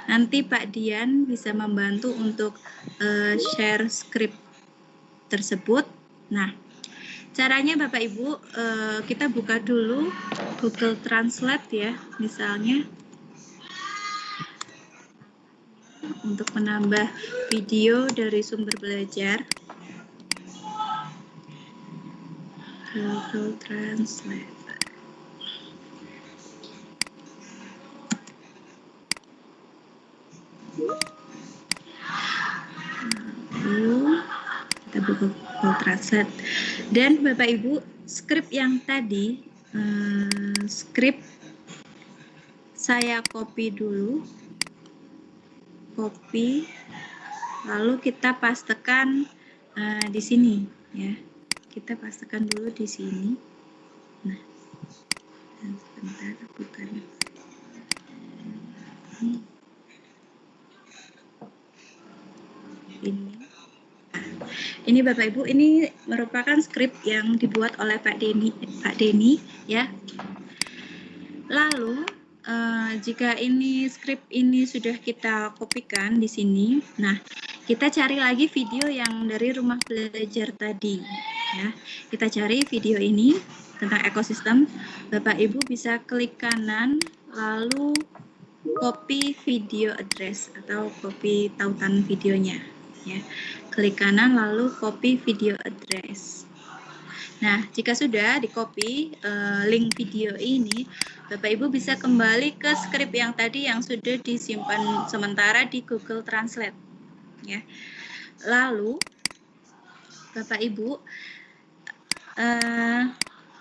Nanti Pak Dian bisa membantu untuk share skrip tersebut. Nah, caranya Bapak Ibu, kita buka dulu Google Translate ya, misalnya. Untuk menambah video dari sumber belajar, Google Translate. Lalu kita buka Google Translate. Dan Bapak Ibu, skrip yang tadi, skrip saya copy dulu. Copy, lalu kita pastekan di sini ya. Kita pastekan dulu di sini. Nah, sebentar, bukan ini Bapak Ibu, ini merupakan skrip yang dibuat oleh Pak Denny ya. Lalu jika ini skrip ini sudah kita kopikan di sini, nah kita cari lagi video yang dari rumah belajar tadi ya. Kita cari video ini tentang ekosistem. Bapak Ibu bisa klik kanan lalu copy video address atau copy tautan videonya ya. Klik kanan lalu copy video address. Nah, jika sudah di-copy link video ini, Bapak Ibu bisa kembali ke skrip yang tadi yang sudah disimpan sementara di Google Translate. Ya. Lalu, Bapak Ibu,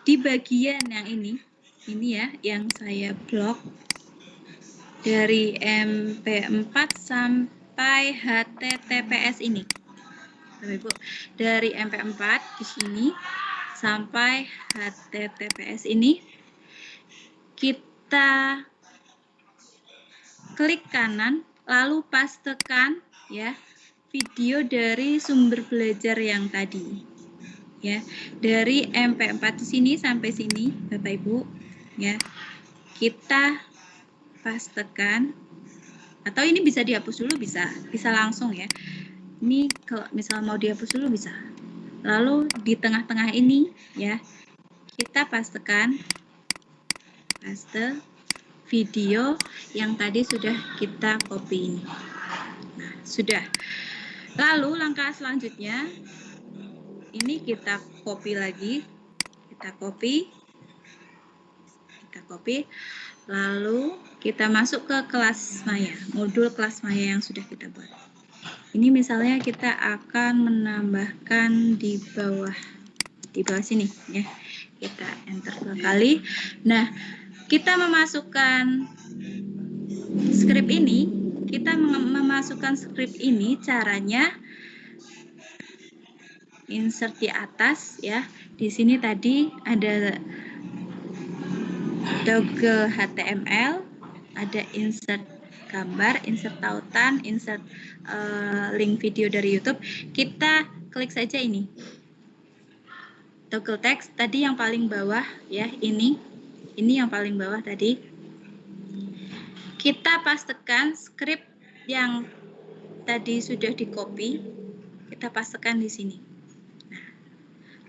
di bagian yang ini ya, yang saya blok dari MP4 sampai HTTPS ini. Bapak Ibu, dari MP4 di sini sampai HTTPS ini kita klik kanan lalu pastekan ya video dari sumber belajar yang tadi. Ya, dari MP4 di sini sampai sini Bapak Ibu ya. Kita pastekan, atau ini bisa dihapus dulu, bisa langsung ya. Ini kalau misal mau dihapus dulu bisa. Lalu di tengah-tengah ini ya kita pastekan paste video yang tadi sudah kita copy ini. Nah, sudah. Lalu langkah selanjutnya ini kita copy lagi. Kita copy. Lalu kita masuk ke kelas Maya, modul kelas Maya yang sudah kita buat. Ini misalnya kita akan menambahkan di bawah sini ya. Kita enter 2 kali. Nah, kita memasukkan script ini, caranya insert di atas ya. Di sini tadi ada toggle HTML, ada insert gambar, insert tautan, insert link video dari YouTube. Kita klik saja ini. Toggle text tadi yang paling bawah ya, ini yang paling bawah tadi. Kita pastekan script yang tadi sudah di-copy, kita pastekan di sini. Nah,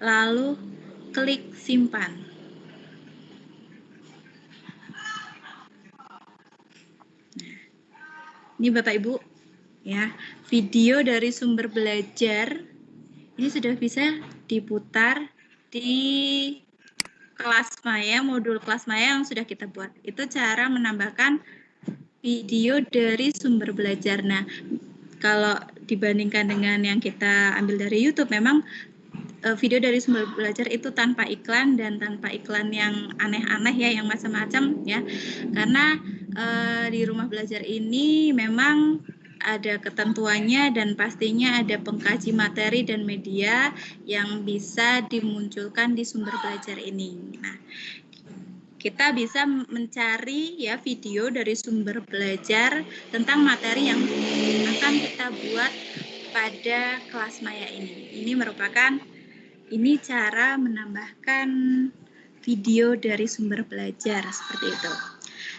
lalu klik simpan. Ini Bapak Ibu ya, video dari sumber belajar ini sudah bisa diputar di kelas Maya, modul kelas Maya yang sudah kita buat. Itu cara menambahkan video dari sumber belajar. Nah, kalau dibandingkan dengan yang kita ambil dari YouTube, memang video dari sumber belajar itu tanpa iklan dan tanpa iklan yang aneh-aneh ya, yang macam-macam ya. Karena di rumah belajar ini memang ada ketentuannya dan pastinya ada pengkaji materi dan media yang bisa dimunculkan di sumber belajar ini. Nah, kita bisa mencari ya video dari sumber belajar tentang materi yang akan kita buat pada kelas Maya ini. Ini merupakan cara menambahkan video dari sumber belajar seperti itu.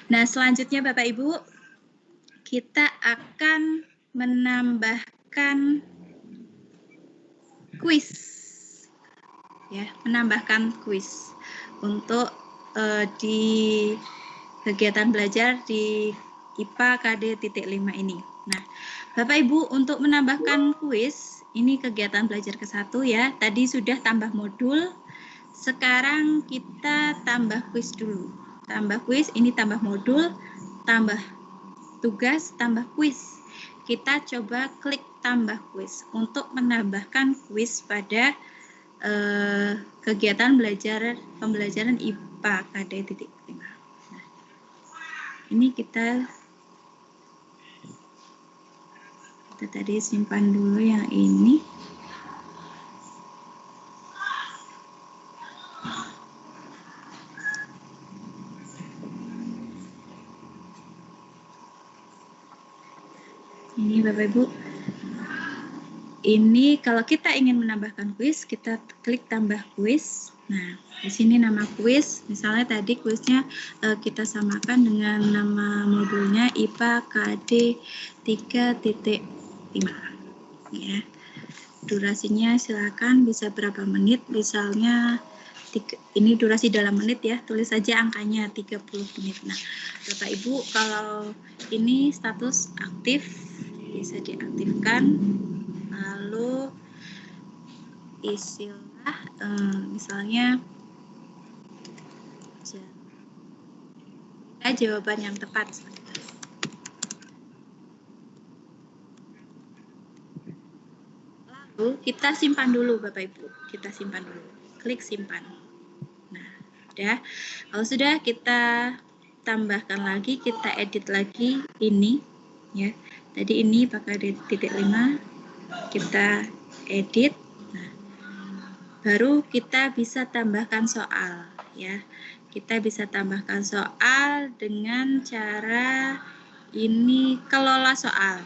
Nah, selanjutnya Bapak Ibu, kita akan menambahkan kuis. Ya, menambahkan kuis untuk di kegiatan belajar di IPA KD.5 ini. Nah, Bapak Ibu, untuk menambahkan kuis, ini kegiatan belajar ke-1 ya. Tadi sudah tambah modul. Sekarang kita tambah kuis dulu. Tambah kuis, ini tambah modul, tambah tugas, tambah kuis. Kita coba klik tambah kuis untuk menambahkan kuis pada kegiatan pembelajaran IPA KD.5. Nah, ini kita tadi simpan dulu yang ini. Ini Bapak Ibu, ini kalau kita ingin menambahkan kuis, kita klik tambah kuis. Nah, di sini nama kuis, misalnya tadi kuisnya kita samakan dengan nama modulnya IPA KD 3.5. Ya, durasinya silakan bisa berapa menit, misalnya ini durasi dalam menit ya, tulis saja angkanya 30 menit. Nah, Bapak Ibu, kalau ini status aktif bisa diaktifkan, lalu isilah misalnya jawaban yang tepat. Lalu kita simpan dulu Bapak Ibu, kita simpan dulu, klik simpan. Nah, udah. Kalau sudah, kita tambahkan lagi, kita edit lagi ini ya. Tadi ini pakai .5, kita edit. Nah, baru kita bisa tambahkan soal ya. Kita bisa tambahkan soal dengan cara ini, kelola soal.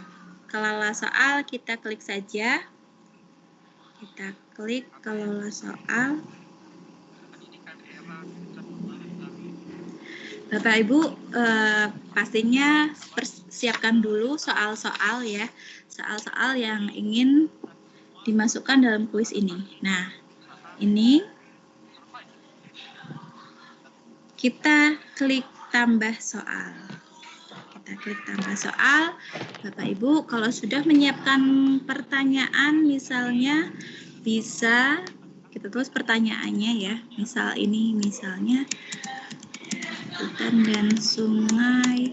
Kelola soal, kita klik saja. Kita klik kelola soal. Bapak Ibu pastinya persiapkan dulu soal-soal ya. Soal-soal yang ingin dimasukkan dalam kuis ini. Nah, ini kita klik tambah soal. Kita klik tambah soal. Bapak Ibu kalau sudah menyiapkan pertanyaan misalnya bisa kita tulis pertanyaannya ya. Misal ini misalnya hutan dan sungai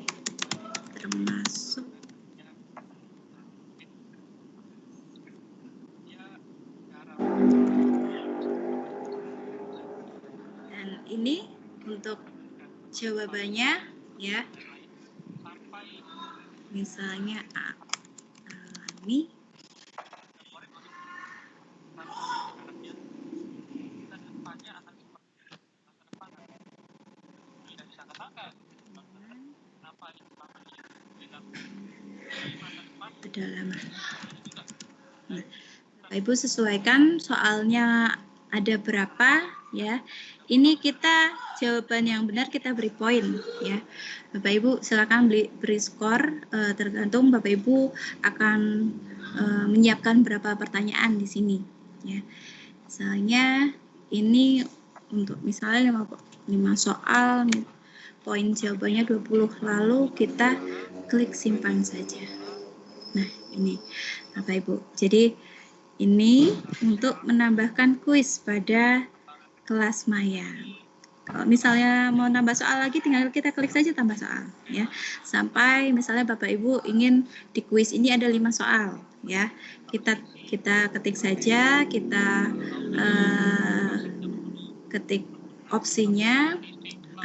termasuk. Dan ini untuk jawabannya ya. Misalnya alami. Pedalaman. Nah, Bapak Ibu sesuaikan soalnya ada berapa ya. Ini kita jawaban yang benar kita beri poin ya. Bapak Ibu silakan beri skor tergantung Bapak Ibu akan menyiapkan berapa pertanyaan di sini ya. Misalnya ini untuk misalnya 5 soal, poin jawabannya 20, lalu kita klik simpan saja. Nah, ini Bapak Ibu. Jadi ini untuk menambahkan kuis pada kelas Maya. Kalau misalnya mau nambah soal lagi, tinggal kita klik saja tambah soal ya. Sampai misalnya Bapak Ibu ingin di kuis ini ada 5 soal ya. Kita ketik saja, kita ketik opsinya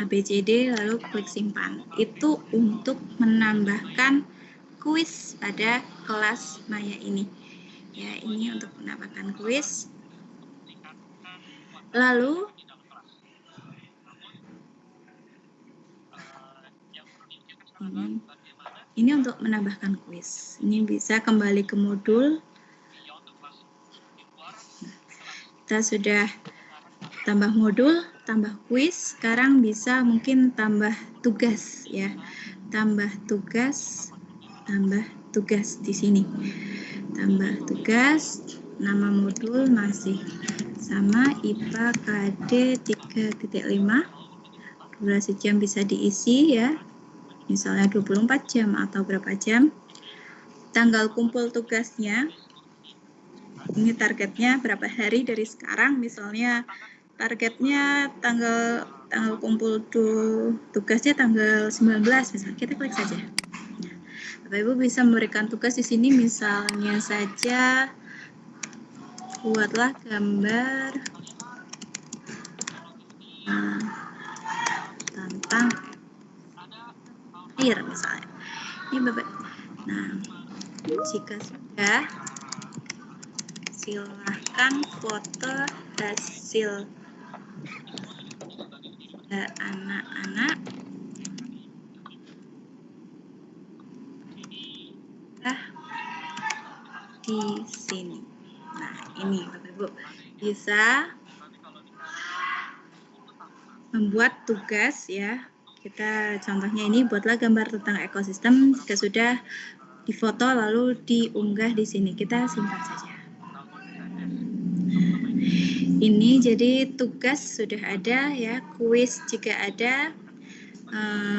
ABCD lalu klik simpan. Itu untuk menambahkan kuis pada kelas Maya ini. Ya, ini untuk menambahkan kuis. Lalu ini untuk menambahkan kuis. Ini bisa kembali ke modul. Kita sudah tambah modul, tambah kuis. Sekarang bisa mungkin tambah tugas ya. Tambah tugas di sini. Tambah tugas, nama modul masih sama IPA KD 3.5. Durasi jam bisa diisi ya. Misalnya 24 jam atau berapa jam. Tanggal kumpul tugasnya. Ini targetnya berapa hari dari sekarang, misalnya targetnya tanggal kumpul tugasnya tanggal 19 misalnya, kita klik saja. Nah, Bapak Ibu bisa memberikan tugas di sini, misalnya saja buatlah gambar tentang air misalnya. Ini Bapak. Nah, jika sudah, silahkan foto hasil anak-anak di sini. Nah, ini Bapak Ibu bisa membuat tugas ya. Kita contohnya ini, buatlah gambar tentang ekosistem. Jika sudah difoto lalu diunggah di sini, kita simpan saja. Ini jadi tugas sudah ada ya, kuis jika ada,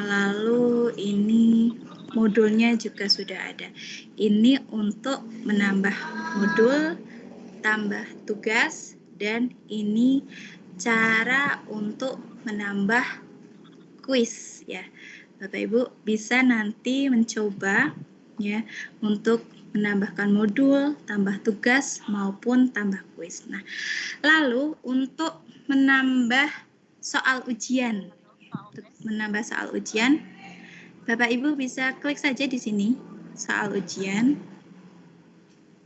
lalu ini modulnya juga sudah ada. Ini untuk menambah modul, tambah tugas, dan ini cara untuk menambah kuis ya. Bapak Ibu bisa nanti mencoba ya untuk menambahkan modul, tambah tugas maupun tambah kuis. Nah, lalu untuk menambah soal ujian, Bapak Ibu bisa klik saja di sini soal ujian.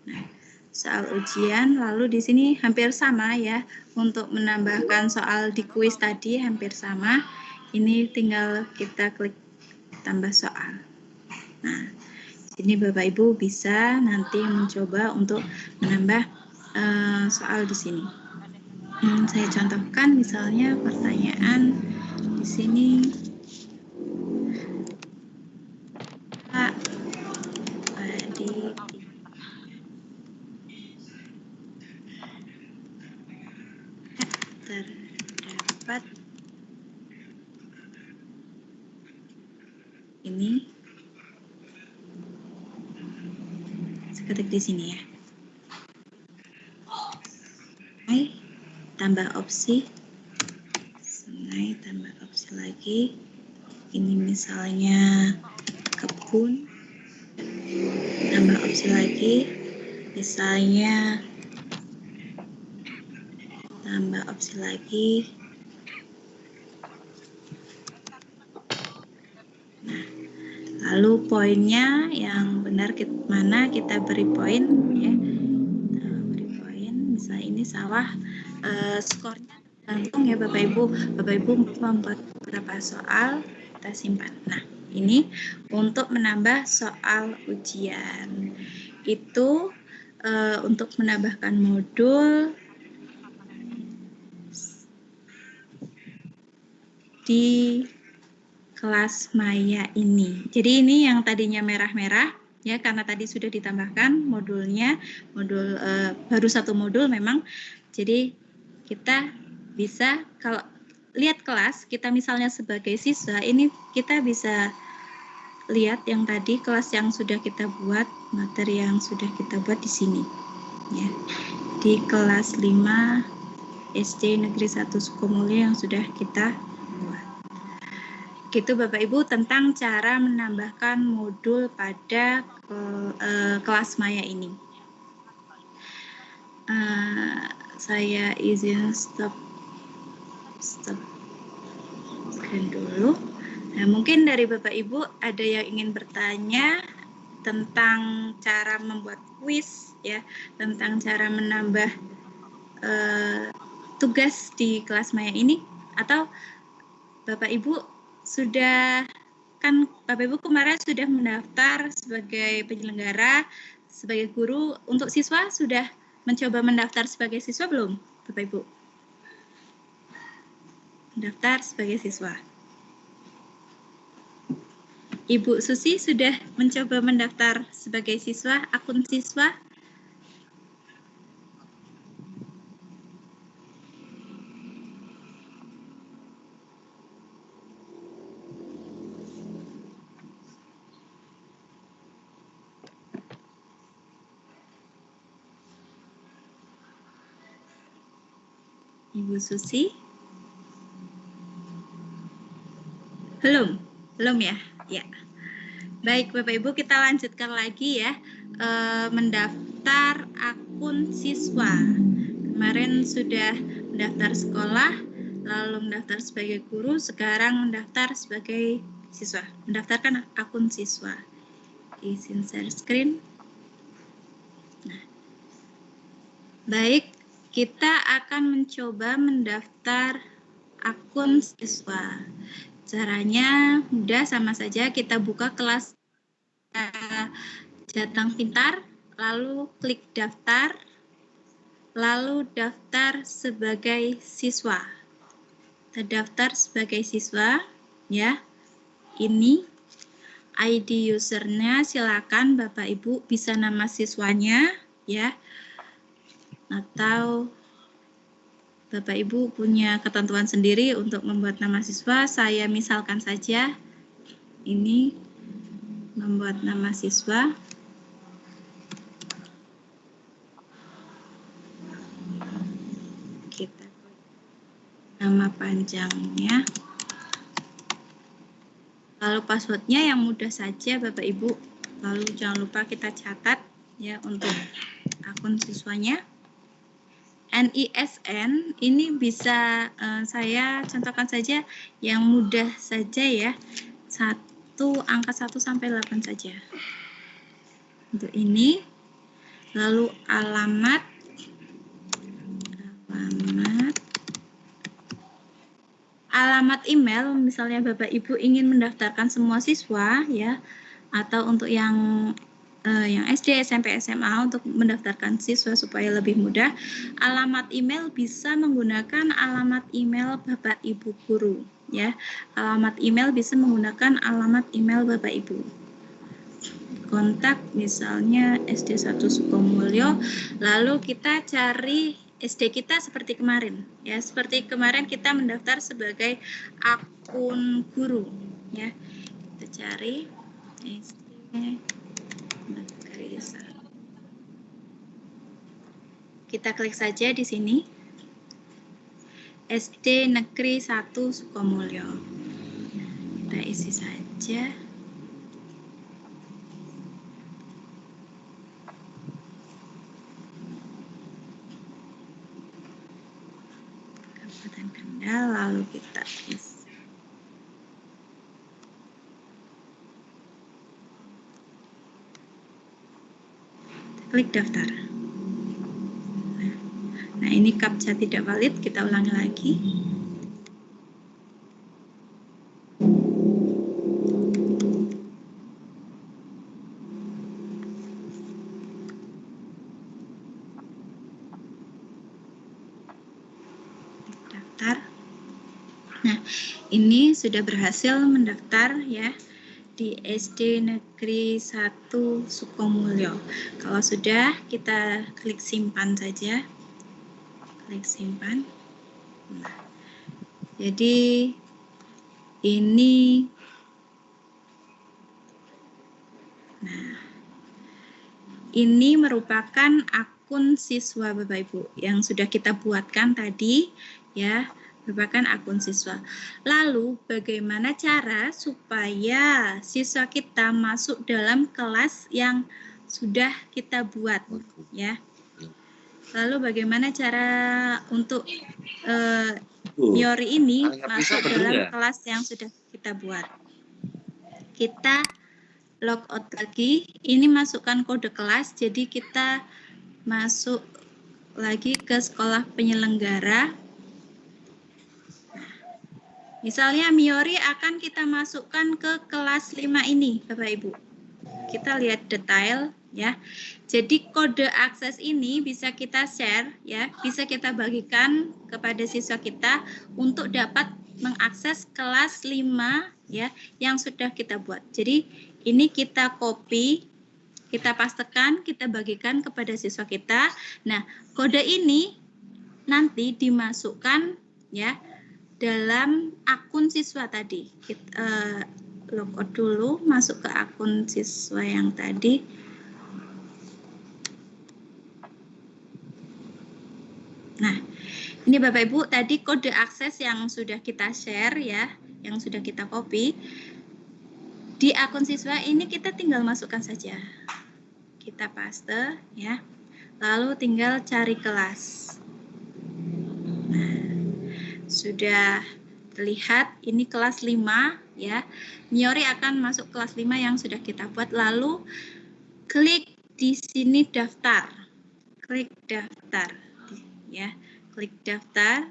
Nah, soal ujian, lalu di sini hampir sama ya, untuk menambahkan soal di kuis tadi hampir sama. Ini tinggal kita klik tambah soal. Nah, ini Bapak Ibu bisa nanti mencoba untuk menambah soal di sini. Saya contohkan misalnya pertanyaan di sini. Pak, terdapat ini, ketik di sini ya. Sungai tambah opsi, sungai tambah opsi lagi. Ini misalnya kebun, tambah opsi lagi, misalnya tambah opsi lagi. Nah, lalu poinnya yang benar mana kita beri poin ya. Kita beri poin, misalnya ini sawah, skornya tergantung ya Bapak Ibu. Bapak Ibu membuat beberapa soal, kita simpan. Nah, ini untuk menambah soal ujian. Itu untuk menambahkan modul di kelas Maya ini. Jadi ini yang tadinya merah-merah ya, karena tadi sudah ditambahkan modulnya, modul baru satu modul memang. Jadi kita bisa kalau lihat kelas, kita misalnya sebagai siswa, ini kita bisa lihat yang tadi kelas yang sudah kita buat, materi yang sudah kita buat di sini ya. Di kelas 5 SD Negeri 1 Sukomulyo yang sudah kita buat. Gitu Bapak Ibu tentang cara menambahkan modul pada kelas Maya ini. Saya izin stop screen dulu. Nah, mungkin dari Bapak Ibu ada yang ingin bertanya tentang cara membuat kuis ya, tentang cara menambah tugas di kelas Maya ini, atau Bapak Ibu sudah, kan Bapak Ibu kemarin sudah mendaftar sebagai penyelenggara, sebagai guru. Untuk siswa sudah mencoba mendaftar sebagai siswa belum Bapak Ibu? Mendaftar sebagai siswa. Ibu Susi sudah mencoba mendaftar sebagai siswa, akun siswa? Ibu Susi? Belum ya? Ya. Baik Bapak Ibu, kita lanjutkan lagi ya. Mendaftar akun siswa. Kemarin sudah mendaftar sekolah, lalu mendaftar sebagai guru, sekarang mendaftar sebagai siswa. Mendaftarkan akun siswa. Izin share screen. Nah. Baik, kita akan mencoba mendaftar akun siswa. Caranya mudah, sama saja, kita buka kelas Jateng Pintar, lalu klik daftar, lalu daftar sebagai siswa. Terdaftar sebagai siswa ya. Ini ID usernya, silakan Bapak Ibu bisa nama siswanya ya, atau Bapak Ibu punya ketentuan sendiri untuk membuat nama siswa. Saya misalkan saja ini membuat nama siswa. Kita nama panjangnya. Lalu passwordnya yang mudah saja Bapak Ibu. Lalu jangan lupa kita catat ya untuk akun siswanya. NISN ini bisa saya contohkan saja yang mudah saja ya, angka 1 sampai 8 saja. Untuk ini lalu alamat email, misalnya Bapak Ibu ingin mendaftarkan semua siswa ya, atau untuk yang SD, SMP, SMA untuk mendaftarkan siswa supaya lebih mudah, alamat email bisa menggunakan alamat email Bapak Ibu guru ya. Alamat email bisa menggunakan alamat email Bapak Ibu. Kontak misalnya SD 1 Sukomulyo, lalu kita cari SD kita seperti kemarin ya. Seperti kemarin kita mendaftar sebagai akun guru ya. Kita cari SD Negeri 1. Kita klik saja di sini. SD Negeri 1 Sukomulyo. Kita isi saja. Kabupaten Kendal, lalu kita isi. Klik daftar. Nah, ini captcha tidak valid, kita ulangi lagi. Daftar. Nah, ini sudah berhasil mendaftar ya di SD Negeri 1 Sukomulyo. Kalau sudah, kita klik simpan saja. Klik simpan. Nah, jadi ini merupakan akun siswa Bapak Ibu yang sudah kita buatkan tadi ya, merupakan akun siswa. Lalu bagaimana cara supaya siswa kita masuk dalam kelas yang sudah kita buat ya. Lalu bagaimana cara untuk Miori ini masuk dalam kelas yang sudah kita buat. Kita logout lagi, ini masukkan kode kelas, jadi kita masuk lagi ke sekolah penyelenggara. Misalnya Miori akan kita masukkan ke kelas 5 ini, Bapak Ibu. Kita lihat detail ya. Jadi kode akses ini bisa kita share ya, bisa kita bagikan kepada siswa kita untuk dapat mengakses kelas 5 ya yang sudah kita buat. Jadi ini kita copy, kita pastekan, kita bagikan kepada siswa kita. Nah, kode ini nanti dimasukkan ya dalam akun siswa tadi. Kita logout dulu, masuk ke akun siswa yang tadi. Nah, ini Bapak Ibu tadi kode akses yang sudah kita share ya, yang sudah kita copy. Di akun siswa ini kita tinggal masukkan saja. Kita paste ya. Lalu tinggal cari kelas. Nah, sudah terlihat ini kelas 5 ya. Miori akan masuk kelas 5 yang sudah kita buat, lalu klik di sini daftar. Klik daftar ya. Klik daftar.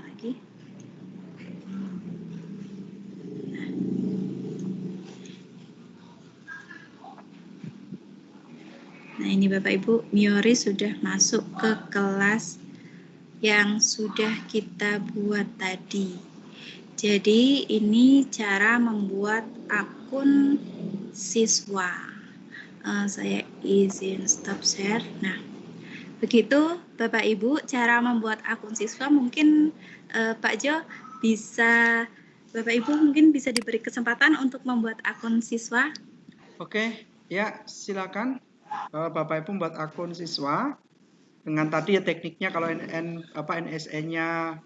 Lagi. Nah, ini Bapak Ibu, Miori sudah masuk ke kelas yang sudah kita buat tadi. Jadi ini cara membuat akun siswa. Saya izin stop share. Nah, begitu Bapak Ibu cara membuat akun siswa. Mungkin Pak Jo bisa, Bapak Ibu mungkin bisa diberi kesempatan untuk membuat akun siswa. Oke, ya silakan Bapak Ibu membuat akun siswa. Dengan tadi ya tekniknya, kalau NSE-nya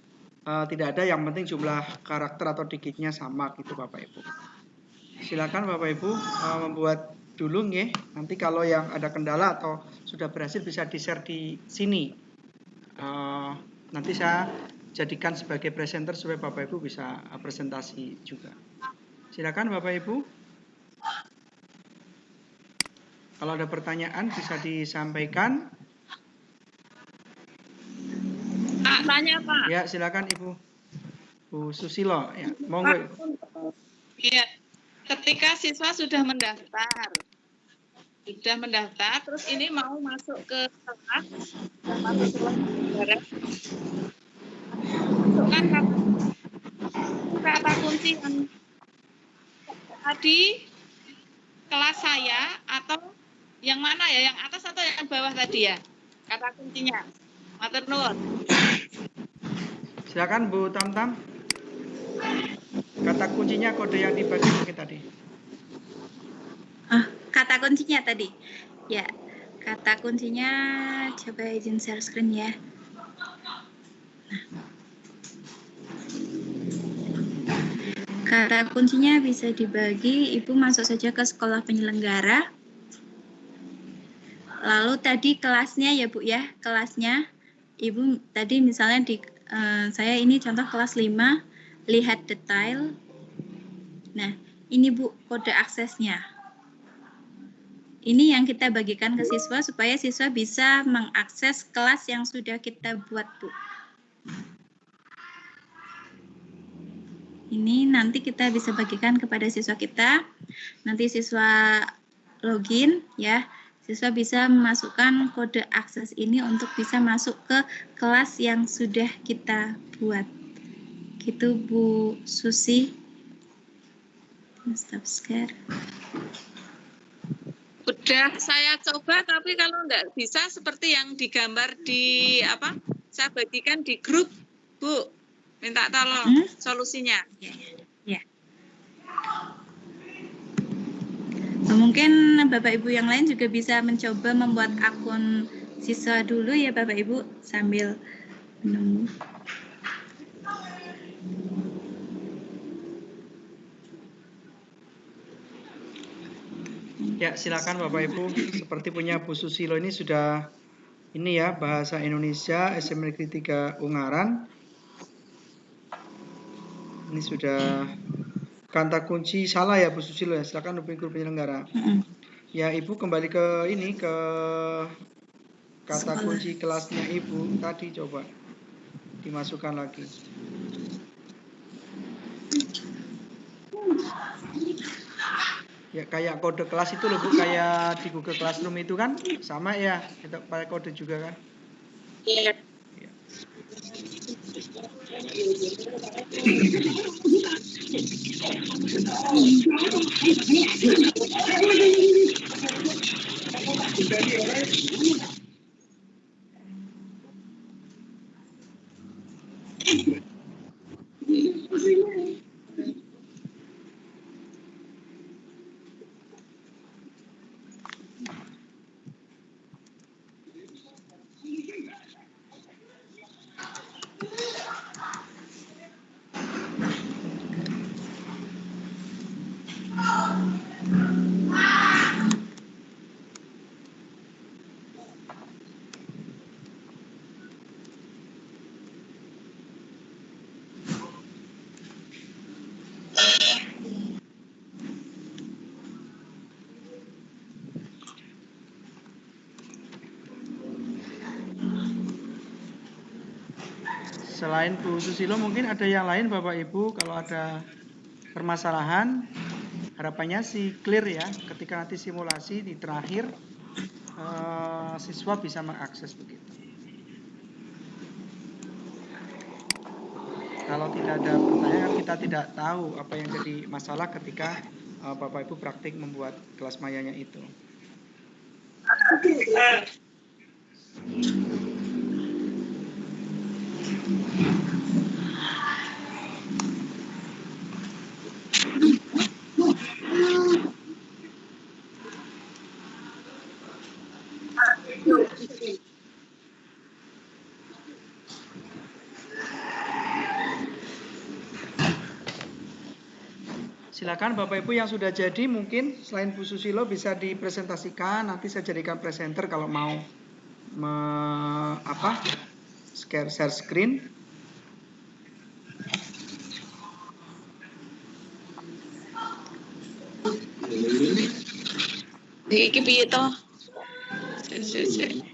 tidak ada, yang penting jumlah karakter atau digitnya sama gitu Bapak Ibu. Silakan Bapak Ibu membuat dulu nggih. Nanti kalau yang ada kendala atau sudah berhasil bisa di-share di sini. Nanti saya jadikan sebagai presenter supaya Bapak Ibu bisa presentasi juga. Silakan Bapak Ibu. Kalau ada pertanyaan bisa disampaikan. Pak, tanya Pak. Ya, silakan Ibu. Bu Susilo, ya, monggo. Iya, ketika siswa sudah mendaftar, terus ini mau masuk ke kelas, negara, masukkan kata kunci yang tadi kelas saya atau yang mana ya, yang atas atau yang bawah tadi ya, kata kuncinya. Matur nuwun. Silakan Bu Tamtam. Kata kuncinya kode yang dibagi mungkin tadi. Kata kuncinya tadi. Ya, kata kuncinya coba izin share screen ya. Kata kuncinya bisa dibagi, Ibu masuk saja ke sekolah penyelenggara. Lalu tadi kelasnya ya Bu ya, kelasnya Ibu tadi misalnya di saya ini contoh kelas 5, lihat detail. Nah, ini Bu kode aksesnya. Ini yang kita bagikan ke siswa supaya siswa bisa mengakses kelas yang sudah kita buat, Bu. Ini nanti kita bisa bagikan kepada siswa kita. Nanti siswa login ya. Siswa bisa memasukkan kode akses ini untuk bisa masuk ke kelas yang sudah kita buat. Gitu Bu Susi. Stop share. Udah saya coba, tapi kalau enggak bisa seperti yang digambar di apa? Saya bagikan di grup, Bu. Minta tolong solusinya. Ya. Mungkin Bapak Ibu yang lain juga bisa mencoba membuat akun siswa dulu ya Bapak Ibu sambil menunggu. Ya, silakan Bapak Ibu. Seperti punya Bu Susilo ini sudah ini ya, bahasa Indonesia SMP Negeri 3 Ungaran. Ini sudah kata kunci salah ya Bu Susilo ya. Silakan hubungi guru penyelenggara. Ya, Ibu kembali ke ini ke kata kunci kelasnya Ibu tadi, coba dimasukkan lagi. Ya, kayak kode kelas itu loh Bu, kayak di Google Classroom itu kan sama ya, kita pakai kode juga kan. Iya. Ya. Selain Bu Susilo mungkin ada yang lain Bapak Ibu, kalau ada permasalahan harapannya sih clear ya, ketika nanti simulasi di terakhir siswa bisa mengakses begitu. Kalau tidak ada pertanyaan, kita tidak tahu apa yang jadi masalah ketika Bapak Ibu praktik membuat kelas mayanya itu. Silakan Bapak Ibu yang sudah jadi, mungkin selain Bu Susilo bisa dipresentasikan, nanti saya jadikan presenter kalau mau share screen. Iki piye to? Sik.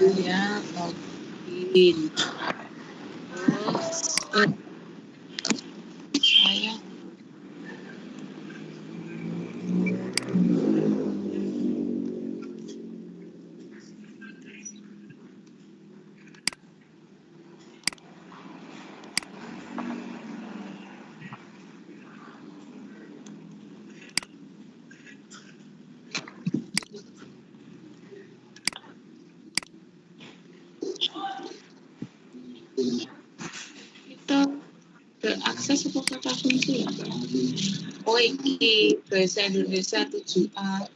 Ya, login. Terus saya itu akses apa kata kunci? Oh iki bahasa Indonesia 7A.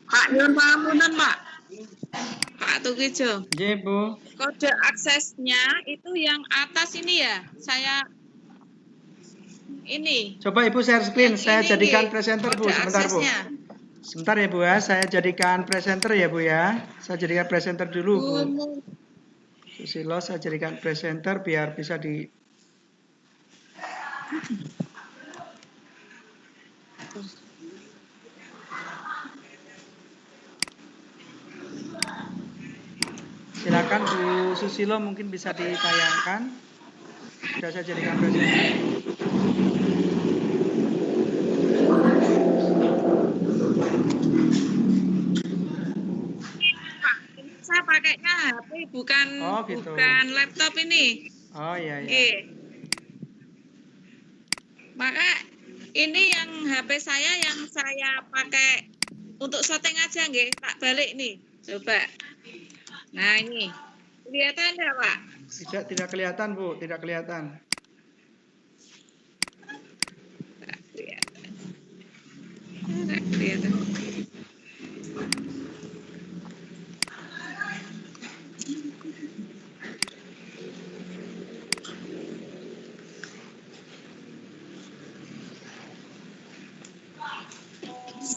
Pak nyuwun pangapunten, Pak. Pak Tukijo. Nggih, Bu. Kode aksesnya itu yang atas ini ya. Saya ini. Coba Ibu share screen, Yang saya ini, jadikan nggih, presenter, Bu. kode Sebentar, Bu. aksesnya. Sebentar ya, Bu ya. Saya jadikan presenter ya, Bu ya. Saya jadikan presenter dulu, Bu. Susilo, saya jadikan presenter biar bisa di... Silakan Bu Susilo, mungkin bisa ditayangkan. Sudah saya jadikan presenter. Saya pakainya HP bukan gitu. bukan laptop ini. Oh iya iya. Oke. Maka ini yang HP saya yang saya pakai untuk syuting aja nggih, tak balik nih. Coba. Nah, ini. Kelihatan enggak, Pak? Tidak kelihatan, Bu, tidak kelihatan. Tak kelihatan. Tak kelihatan.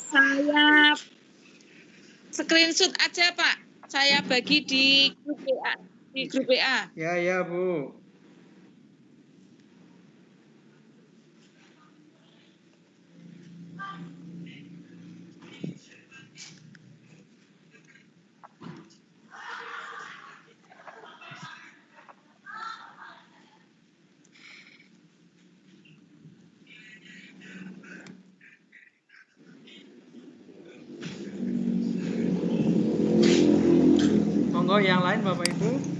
Saya screenshot aja, Pak. Saya bagi di grup WA. Di grup WA. Ya, ya, Bu. Monggo yang lain Bapak Ibu.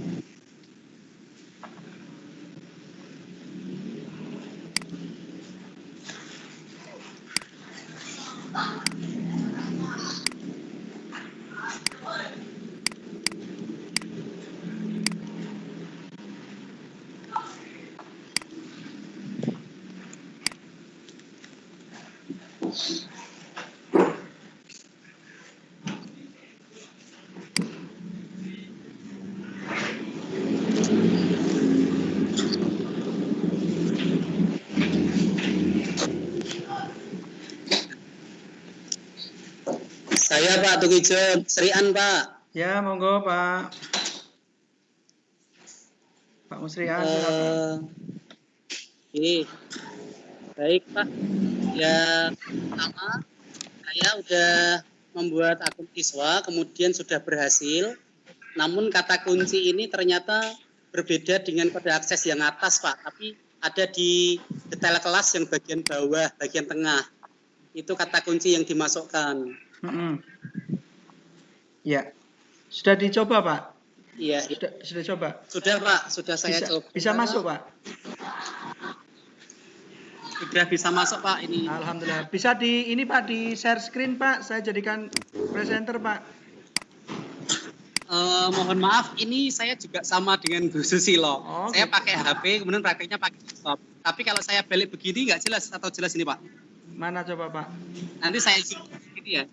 Saya Pak Tukijo, Srian Pak. Ya, monggo Pak. Pak Musrian, silakan. Ini baik Pak. Ya, pertama saya udah membuat akun siswa, kemudian sudah berhasil. Namun kata kunci ini ternyata berbeda dengan kode akses yang atas Pak. Tapi ada di detail kelas yang bagian bawah, bagian tengah. Itu kata kunci yang dimasukkan. Ya, sudah dicoba Pak? Iya. Sudah coba? Sudah Pak, sudah saya coba. Bisa masuk Pak? Sudah bisa masuk Pak ini. Alhamdulillah. Bisa ini Pak, di share screen Pak. Saya jadikan presenter Pak. Mohon maaf, ini saya juga sama dengan Bu Susilo. Oh, Saya gitu. pakai HP, kemudian prakteknya pakai laptop. Tapi kalau saya balik begini nggak jelas atau jelas ini Pak? Mana coba Pak? Nanti saya zoom gitu ya.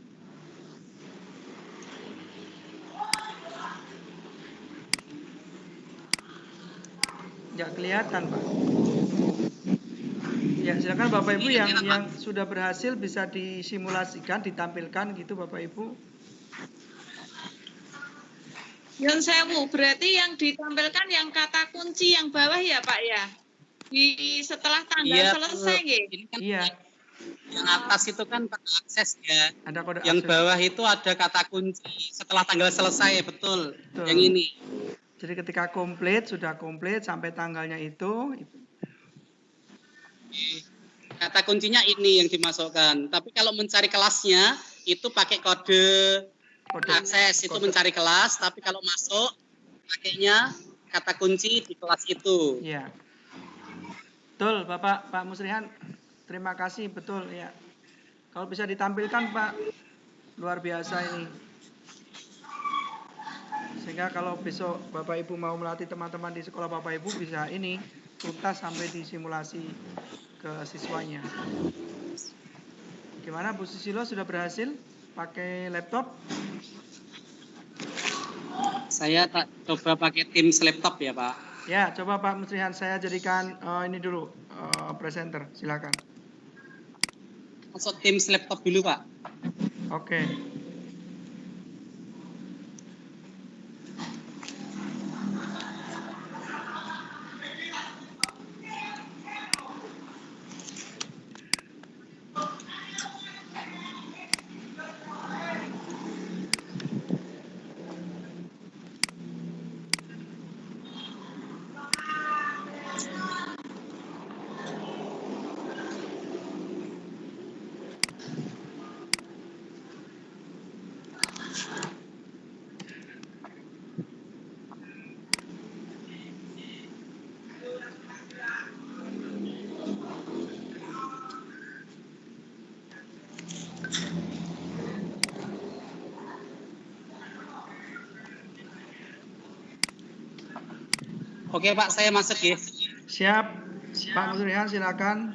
Nggak kelihatan Pak. Ya silakan Bapak Ibu yang sudah berhasil bisa disimulasikan, ditampilkan gitu Bapak Ibu. Yun sewu, berarti yang ditampilkan yang kata kunci yang bawah ya Pak ya? Di setelah tanggal Iya, selesai ya? ini kan Iya. yang atas itu kan kata akses ya. Ada kode Yang akses. bawah itu ada kata kunci setelah tanggal selesai, betul. Betul. Yang ini. Jadi ketika sudah komplit sampai tanggalnya itu. Kata kuncinya ini yang dimasukkan. Tapi kalau mencari kelasnya itu pakai kode akses, itu mencari kelas. Tapi kalau masuk pakainya kata kunci di kelas itu. Iya. Betul Pak Musrihan. Terima kasih, betul ya. Kalau bisa ditampilkan Pak, luar biasa ini. Sehingga kalau besok Bapak Ibu mau melatih teman-teman di sekolah Bapak Ibu bisa ini tuntas sampai disimulasi ke siswanya. Gimana Bu Susilo, sudah berhasil pakai laptop? Saya tak coba pakai Teams laptop ya Pak. Ya, coba Pak Musrihan, saya jadikan ini dulu presenter, silakan. Masuk Teams laptop dulu Pak. Oke. Oke Pak, saya masuk ya. Siap, Pak Musrihan silakan.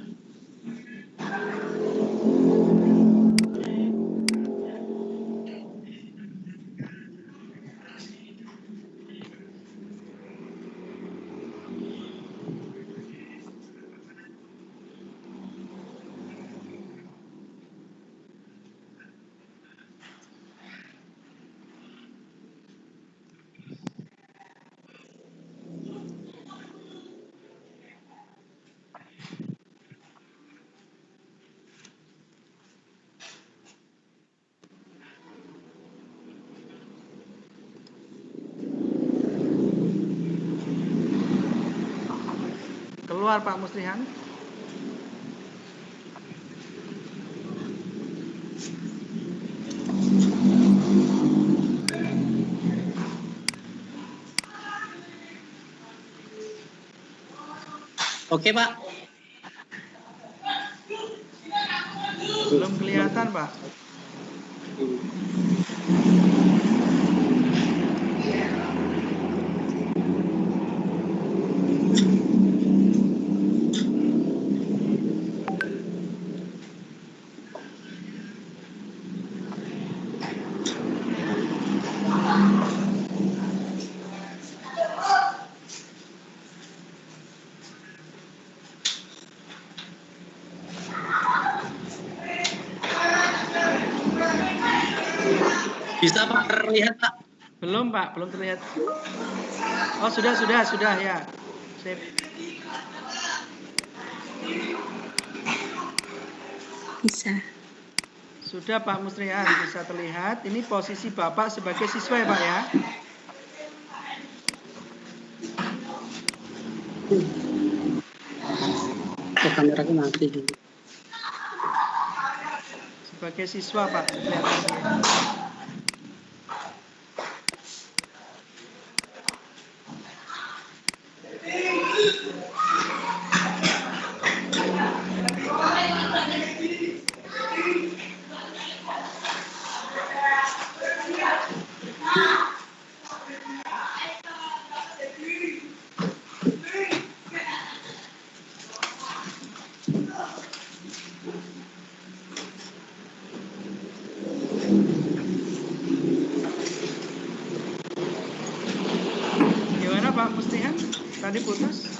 Keluar Pak Muslihan. Oke Pak. Belum kelihatan Pak. Bisa Pak terlihat Pak? Belum Pak, belum terlihat. Oh sudah ya. Sip. Bisa. Sudah Pak Musrihan, bisa terlihat. Ini posisi Bapak sebagai siswa ya Pak ya. Kameraku mati. Sebagai siswa Pak, kelihatan. Pak Muslihan? Tadi putus.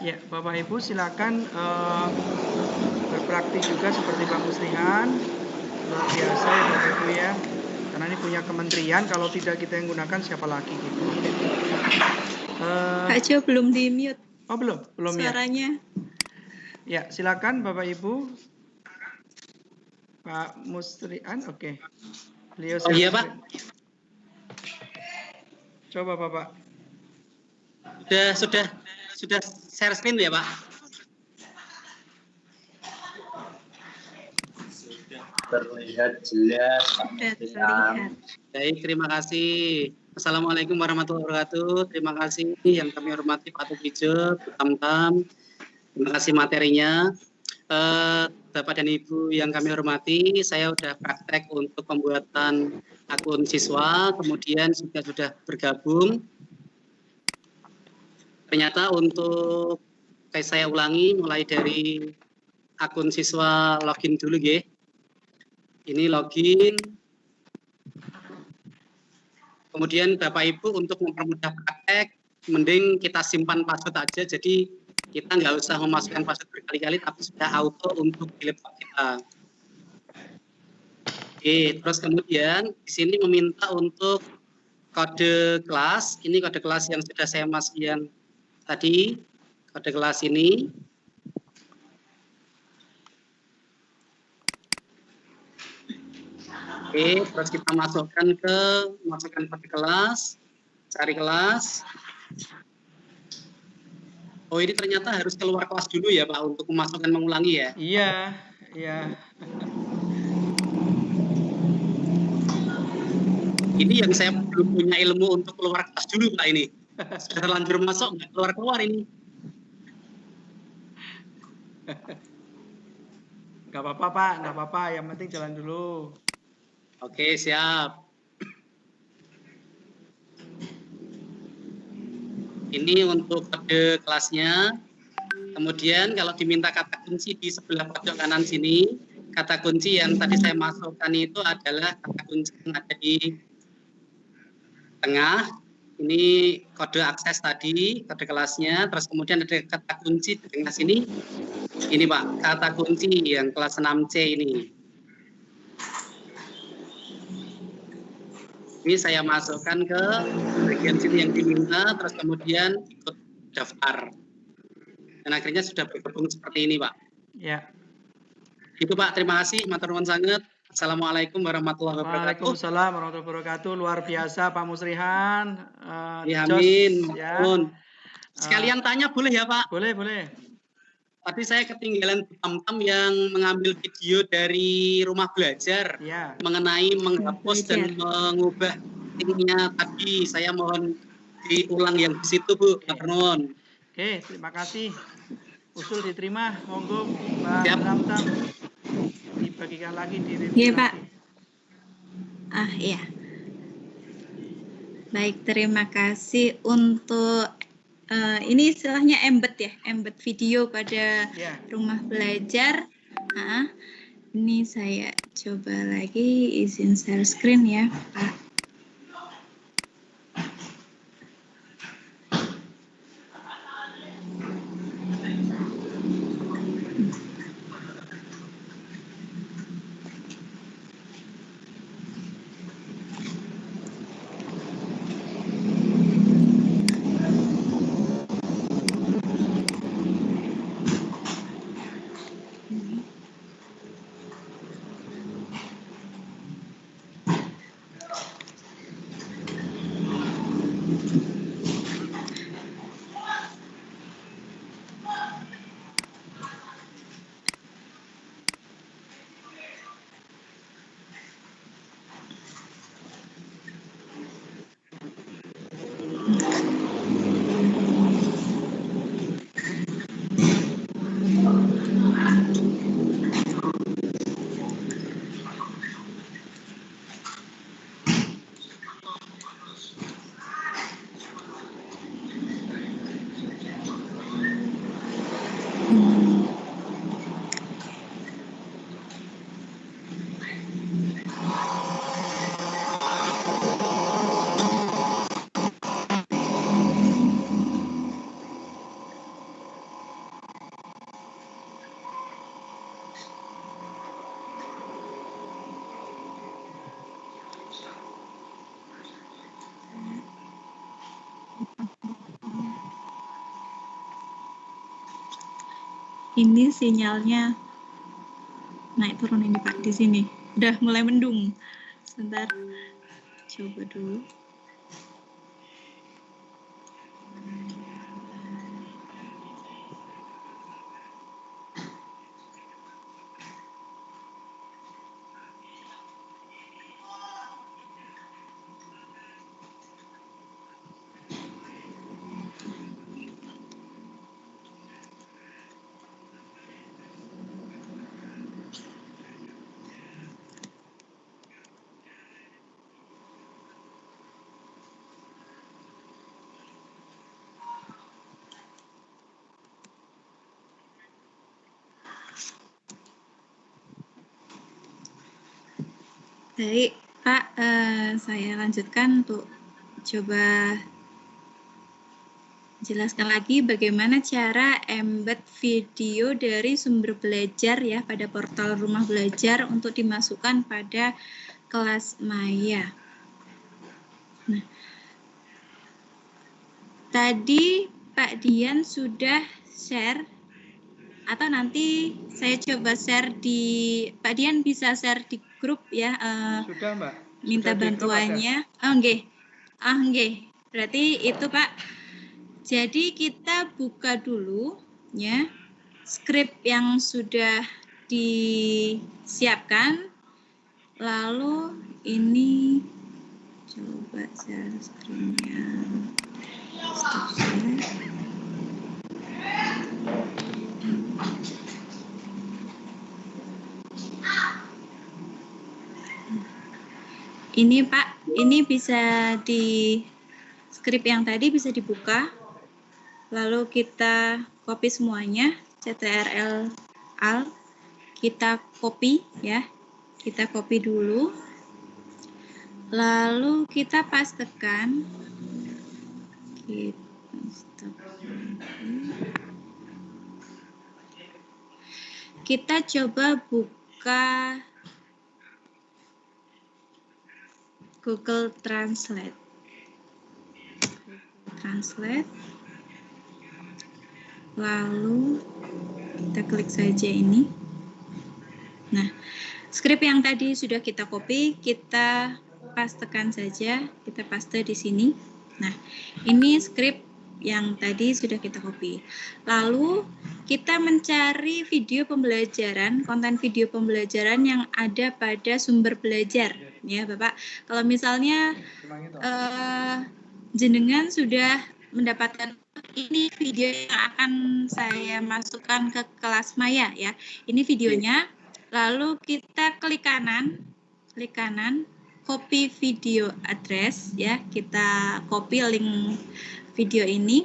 Ya, Bapak Ibu silakan berpraktik juga seperti Pak Muslihan. Luar biasa ya Bapak Ibu ya. Karena ini punya kementerian, kalau tidak kita yang gunakan siapa lagi gitu. Kak Jo belum di mute Oh belum ya. suaranya. Ya, silakan Bapak Ibu. Pak Muslihan, oke. Beliau Oh iya Pak, coba Bapak. sudah share screen ya Pak? Terlihat jelas. Sudah terlihat. Baik, terima kasih. Assalamualaikum warahmatullahi wabarakatuh. Terima kasih yang kami hormati Pak Tugijo, Bu Tamtam. Terima kasih materinya. Bapak dan Ibu yang kami hormati, saya sudah praktek untuk pembuatan akun siswa, kemudian sudah bergabung. Ternyata untuk saya ulangi mulai dari akun siswa login dulu ya. Ini login. Kemudian Bapak Ibu untuk mempermudah praktek, mending kita simpan password aja. Jadi kita nggak usah memasukkan password berkali-kali, tapi sudah auto untuk di laptop kita. Oke, terus kemudian di sini meminta untuk kode kelas. Ini kode kelas yang sudah saya masukkan tadi. Kode kelas ini. Oke, terus kita masukkan kode kelas, cari kelas. Oh, ini ternyata harus keluar kelas dulu ya Pak untuk memasukkan mengulangi ya? Iya, iya. Ini yang saya belum punya ilmu untuk keluar kelas dulu Pak ini. Sudah terlanjur masuk, nggak keluar-keluar ini. Nggak apa-apa Pak, nggak apa-apa. Yang penting jalan dulu. Oke, siap. Ini untuk kode kelasnya. Kemudian kalau diminta kata kunci di sebelah pojok kanan sini, kata kunci yang tadi saya masukkan itu adalah kata kunci yang ada di tengah. Ini kode akses tadi, kode kelasnya. Terus kemudian ada kata kunci di tengah sini. Ini Pak, kata kunci yang kelas 6C ini. Ini saya masukkan ke bagian sini yang diminta, terus kemudian ikut daftar. Dan akhirnya sudah bergabung seperti ini, Pak. Ya. Itu Pak, terima kasih. Matur nuwun sangat. Assalamualaikum warahmatullahi wabarakatuh. Waalaikumsalam warahmatullahi wabarakatuh. Luar biasa Pak Muslihan. Ya, amin. Ya. Sekalian tanya boleh ya Pak? Boleh, boleh. Tadi saya ketinggalan Bu Tamtam yang mengambil video dari rumah belajar Ya. mengenai menghapus dan mengubah linknya tadi. Saya mohon diulang yang di situ Bu. Matur nuwun. Oke, terima kasih. Usul diterima, monggo Pak Siap. Tamtam. Dibagikan lagi di review. Iya Pak. Iya. Baik, terima kasih untuk ini istilahnya embed ya, embed video pada Ya. rumah belajar. Ini saya coba lagi izin share screen ya Pak. Ini sinyalnya naik turun ini Pak di sini. Udah mulai mendung. Sebentar. Coba dulu. Baik, Pak, saya lanjutkan untuk coba jelaskan lagi bagaimana cara embed video dari sumber belajar ya pada portal Rumah Belajar untuk dimasukkan pada kelas Maya. Nah, tadi Pak Dian sudah share atau nanti saya coba share di Pak Dian bisa share di grup ya. Sudah, Mbak. Minta Sudah di grup bantuannya. Nggih. Nggih. Berarti itu Pak. Jadi kita buka dulu ya skrip yang sudah disiapkan. Lalu ini coba share screen-nya. Stop share. Ini Pak, ini bisa di skrip yang tadi bisa dibuka, lalu kita copy semuanya, Ctrl Alt, kita copy ya, kita copy dulu, lalu kita pastekan, kita coba buka Google Translate. Lalu kita klik saja ini. Nah, skrip yang tadi sudah kita copy, kita pastekan saja, kita paste di sini. Nah, ini skrip yang tadi sudah kita copy. Lalu kita mencari video pembelajaran, konten video pembelajaran yang ada pada sumber belajar, ya Bapak. Kalau misalnya jenengan sudah mendapatkan ini video yang akan saya masukkan ke kelas Maya ya. Ini videonya. Lalu kita klik kanan, copy video address ya. Kita copy link video ini.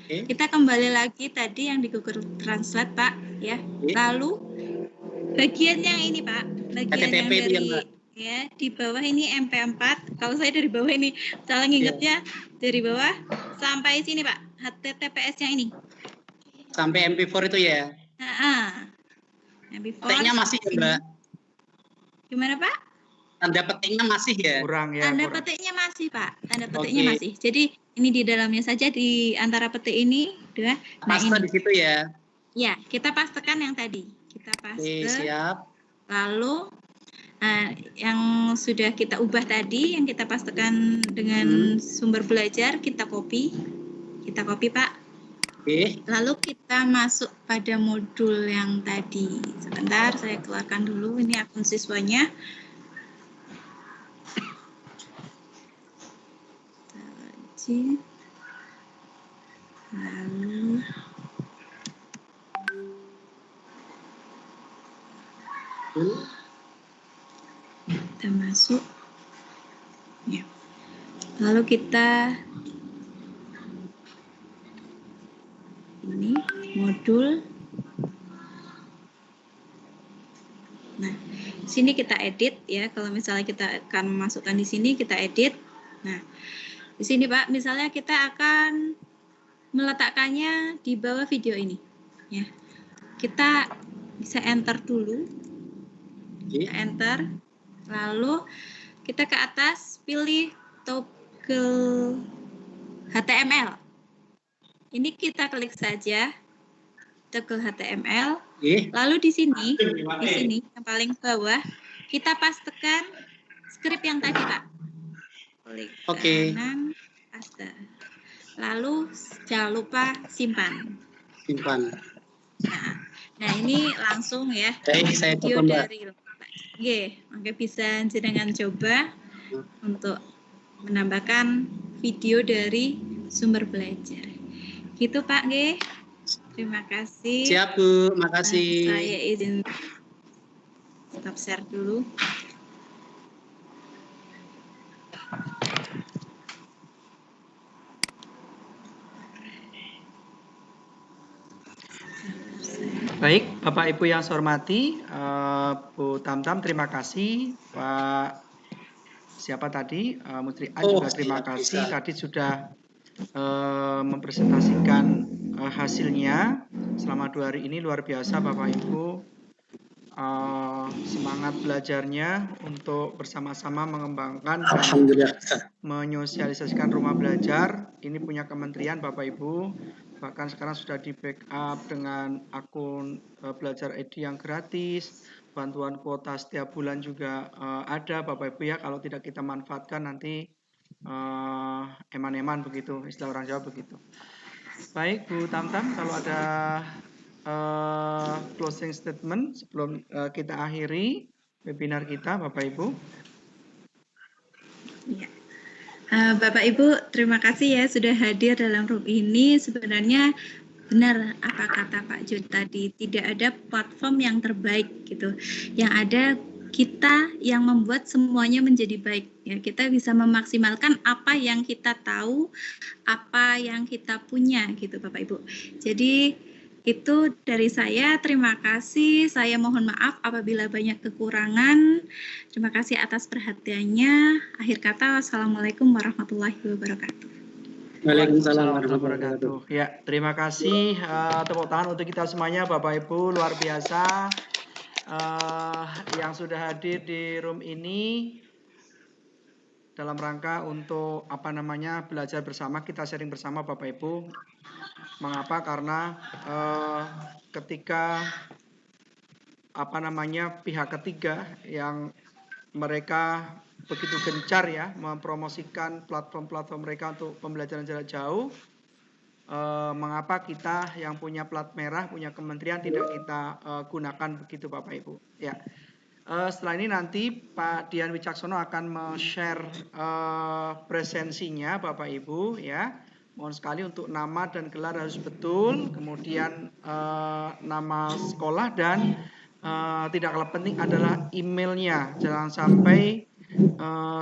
Kita kembali lagi tadi yang di Google Translate Pak ya. Lalu bagian yang ini Pak, bagian yang dari ya di bawah ini MP4. Kalau saya dari bawah ini, salah ngingetnya dari bawah sampai sini Pak, HTTPS-nya ini. Sampai MP4 itu ya? MP4. Petiknya masih ya Mbak? Gimana Pak? Tanda petiknya masih ya? Kurang ya. Tanda petiknya masih Pak, tanda petiknya masih. Jadi ini di dalamnya saja, di antara petik ini, nah paste ini. Di situ ya? Ya, kita pastekan yang tadi. Kita paste. Oke, siap. Lalu yang sudah kita ubah tadi, yang kita pastekan dengan sumber belajar, kita copy Pak. Oke. Lalu kita masuk pada modul yang tadi. Sebentar, saya keluarkan dulu. Ini akun siswanya. Lalu kita masuk ya. Lalu kita ini modul. Nah, sini kita edit ya. Kalau misalnya kita akan memasukkan di sini, kita edit. Nah, di sini Pak, misalnya kita akan meletakkannya di bawah video ini ya. Kita bisa enter dulu. Kita enter. Lalu kita ke atas pilih toggle HTML. Ini kita klik saja. Tegel HTML. Nggih. Lalu di sini yang paling bawah kita pastekan skrip yang tadi, Pak. Klik Oke. kanan, paste. Lalu jangan lupa simpan. Simpan. Nah ini langsung ya Baik, saya video coba, Mbak. dari Oke, maka bisa jenengan coba untuk menambahkan video dari sumber belajar. Gitu Pak G. Terima kasih. Siap, Bu. Makasih. Saya izin stop share dulu. Baik, Bapak Ibu yang saya hormati, Bu Tamtam terima kasih, Pak siapa tadi, Menteri A juga terima kasih. Bisa. Tadi sudah mempresentasikan hasilnya selama 2 hari ini luar biasa Bapak Ibu. Semangat belajarnya untuk bersama-sama mengembangkan dan menyosialisasikan rumah belajar. Ini punya kementerian Bapak Ibu. Bahkan sekarang sudah di backup dengan akun belajar ID yang gratis, bantuan kuota setiap bulan juga ada Bapak Ibu ya. Kalau tidak kita manfaatkan nanti eman-eman begitu, istilah orang Jawa begitu. Baik Bu Tamtam, kalau ada closing statement sebelum kita akhiri webinar kita Bapak Ibu. Ya. Bapak Ibu, terima kasih ya sudah hadir dalam room ini. Sebenarnya benar apa kata Pak Jun tadi, tidak ada platform yang terbaik gitu. Yang ada kita yang membuat semuanya menjadi baik. Ya, kita bisa memaksimalkan apa yang kita tahu, apa yang kita punya gitu Bapak Ibu. Jadi itu dari saya, terima kasih. Saya mohon maaf apabila banyak kekurangan. Terima kasih atas perhatiannya. Akhir kata, wassalamualaikum warahmatullahi wabarakatuh. Waalaikumsalam warahmatullahi wabarakatuh. Ya, terima kasih. Tepuk tangan untuk kita semuanya, Bapak Ibu, luar biasa yang sudah hadir di room ini dalam rangka untuk belajar bersama, kita sharing bersama Bapak Ibu. Mengapa? Karena ketika pihak ketiga yang mereka begitu gencar ya mempromosikan platform-platform mereka untuk pembelajaran jarak jauh, mengapa kita yang punya plat merah, punya kementerian tidak kita gunakan begitu Bapak Ibu ya. Setelah ini nanti Pak Dian Wicaksono akan share presensinya Bapak Ibu ya. Mohon sekali untuk nama dan gelar harus betul, kemudian nama sekolah dan tidak kalah penting adalah emailnya. Jangan sampai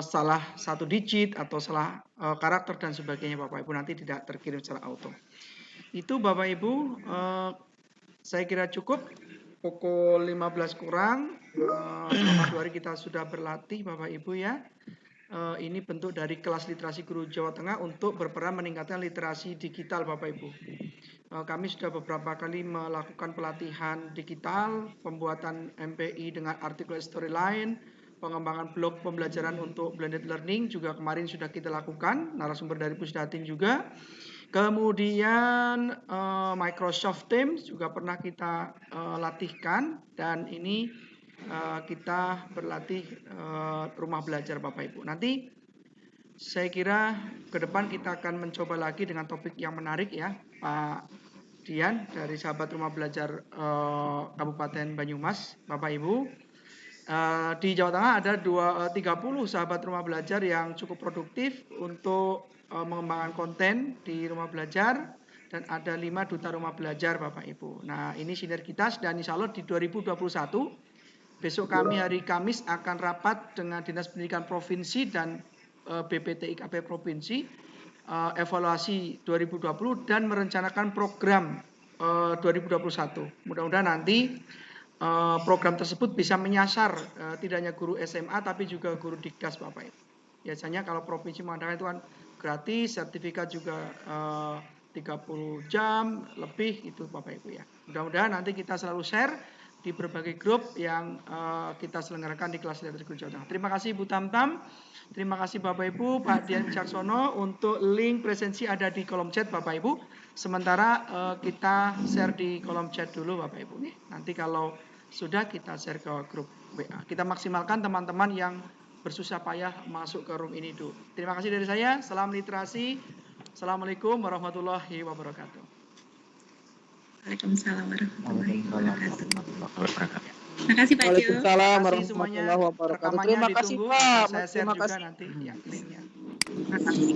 salah satu digit atau salah karakter dan sebagainya Bapak Ibu, nanti tidak terkirim secara auto. Itu Bapak Ibu, saya kira cukup. Pukul 15 kurang, selama 2 hari kita sudah berlatih Bapak Ibu ya. Ini bentuk dari kelas literasi guru Jawa Tengah untuk berperan meningkatkan literasi digital Bapak Ibu. Kami sudah beberapa kali melakukan pelatihan digital, pembuatan MPI dengan artikel storyline, pengembangan blog pembelajaran untuk blended learning juga kemarin sudah kita lakukan, narasumber dari Pusdatin juga. Kemudian Microsoft Teams juga pernah kita latihkan, dan ini kita berlatih rumah belajar Bapak Ibu. Nanti saya kira ke depan kita akan mencoba lagi dengan topik yang menarik ya, Pak Dian dari sahabat rumah belajar Kabupaten Banyumas, Bapak Ibu. Di Jawa Tengah ada 30 sahabat rumah belajar yang cukup produktif untuk mengembangkan konten di rumah belajar, dan ada 5 duta rumah belajar Bapak Ibu. Nah ini sinergitas, dan insya Allah di 2021 besok kami hari Kamis akan rapat dengan Dinas Pendidikan Provinsi dan BPTIKP Provinsi, evaluasi 2020 dan merencanakan program 2021. Mudah-mudahan nanti program tersebut bisa menyasar tidak hanya guru SMA tapi juga guru Dikdas Bapak Ibu. Biasanya kalau provinsi mengadakan itu kan gratis, sertifikat juga 30 jam lebih itu Bapak Ibu ya. Mudah-mudahan nanti kita selalu share di berbagai grup yang kita selenggarakan di kelas Literatur Jawa Tengah. Terima kasih Ibu Tamtam, terima kasih Bapak Ibu, Pak Dian Wicaksono. Untuk link presensi ada di kolom chat Bapak Ibu. Sementara kita share di kolom chat dulu Bapak Ibu nih. Nanti kalau sudah kita share ke grup WA. Kita maksimalkan teman-teman yang bersusah payah masuk ke room ini dulu. Terima kasih dari saya. Salam literasi. Assalamualaikum warahmatullahi wabarakatuh. Waalaikumsalam warahmatullahi wabarakatuh. Terima kasih Pak Jo. Waalaikumsalam Terima kasih semuanya. warahmatullahi wabarakatuh. Rekamannya Terima kasih ditunggu. Pak. Saya share Terima juga kasih. nanti ya linknya. Terima kasih.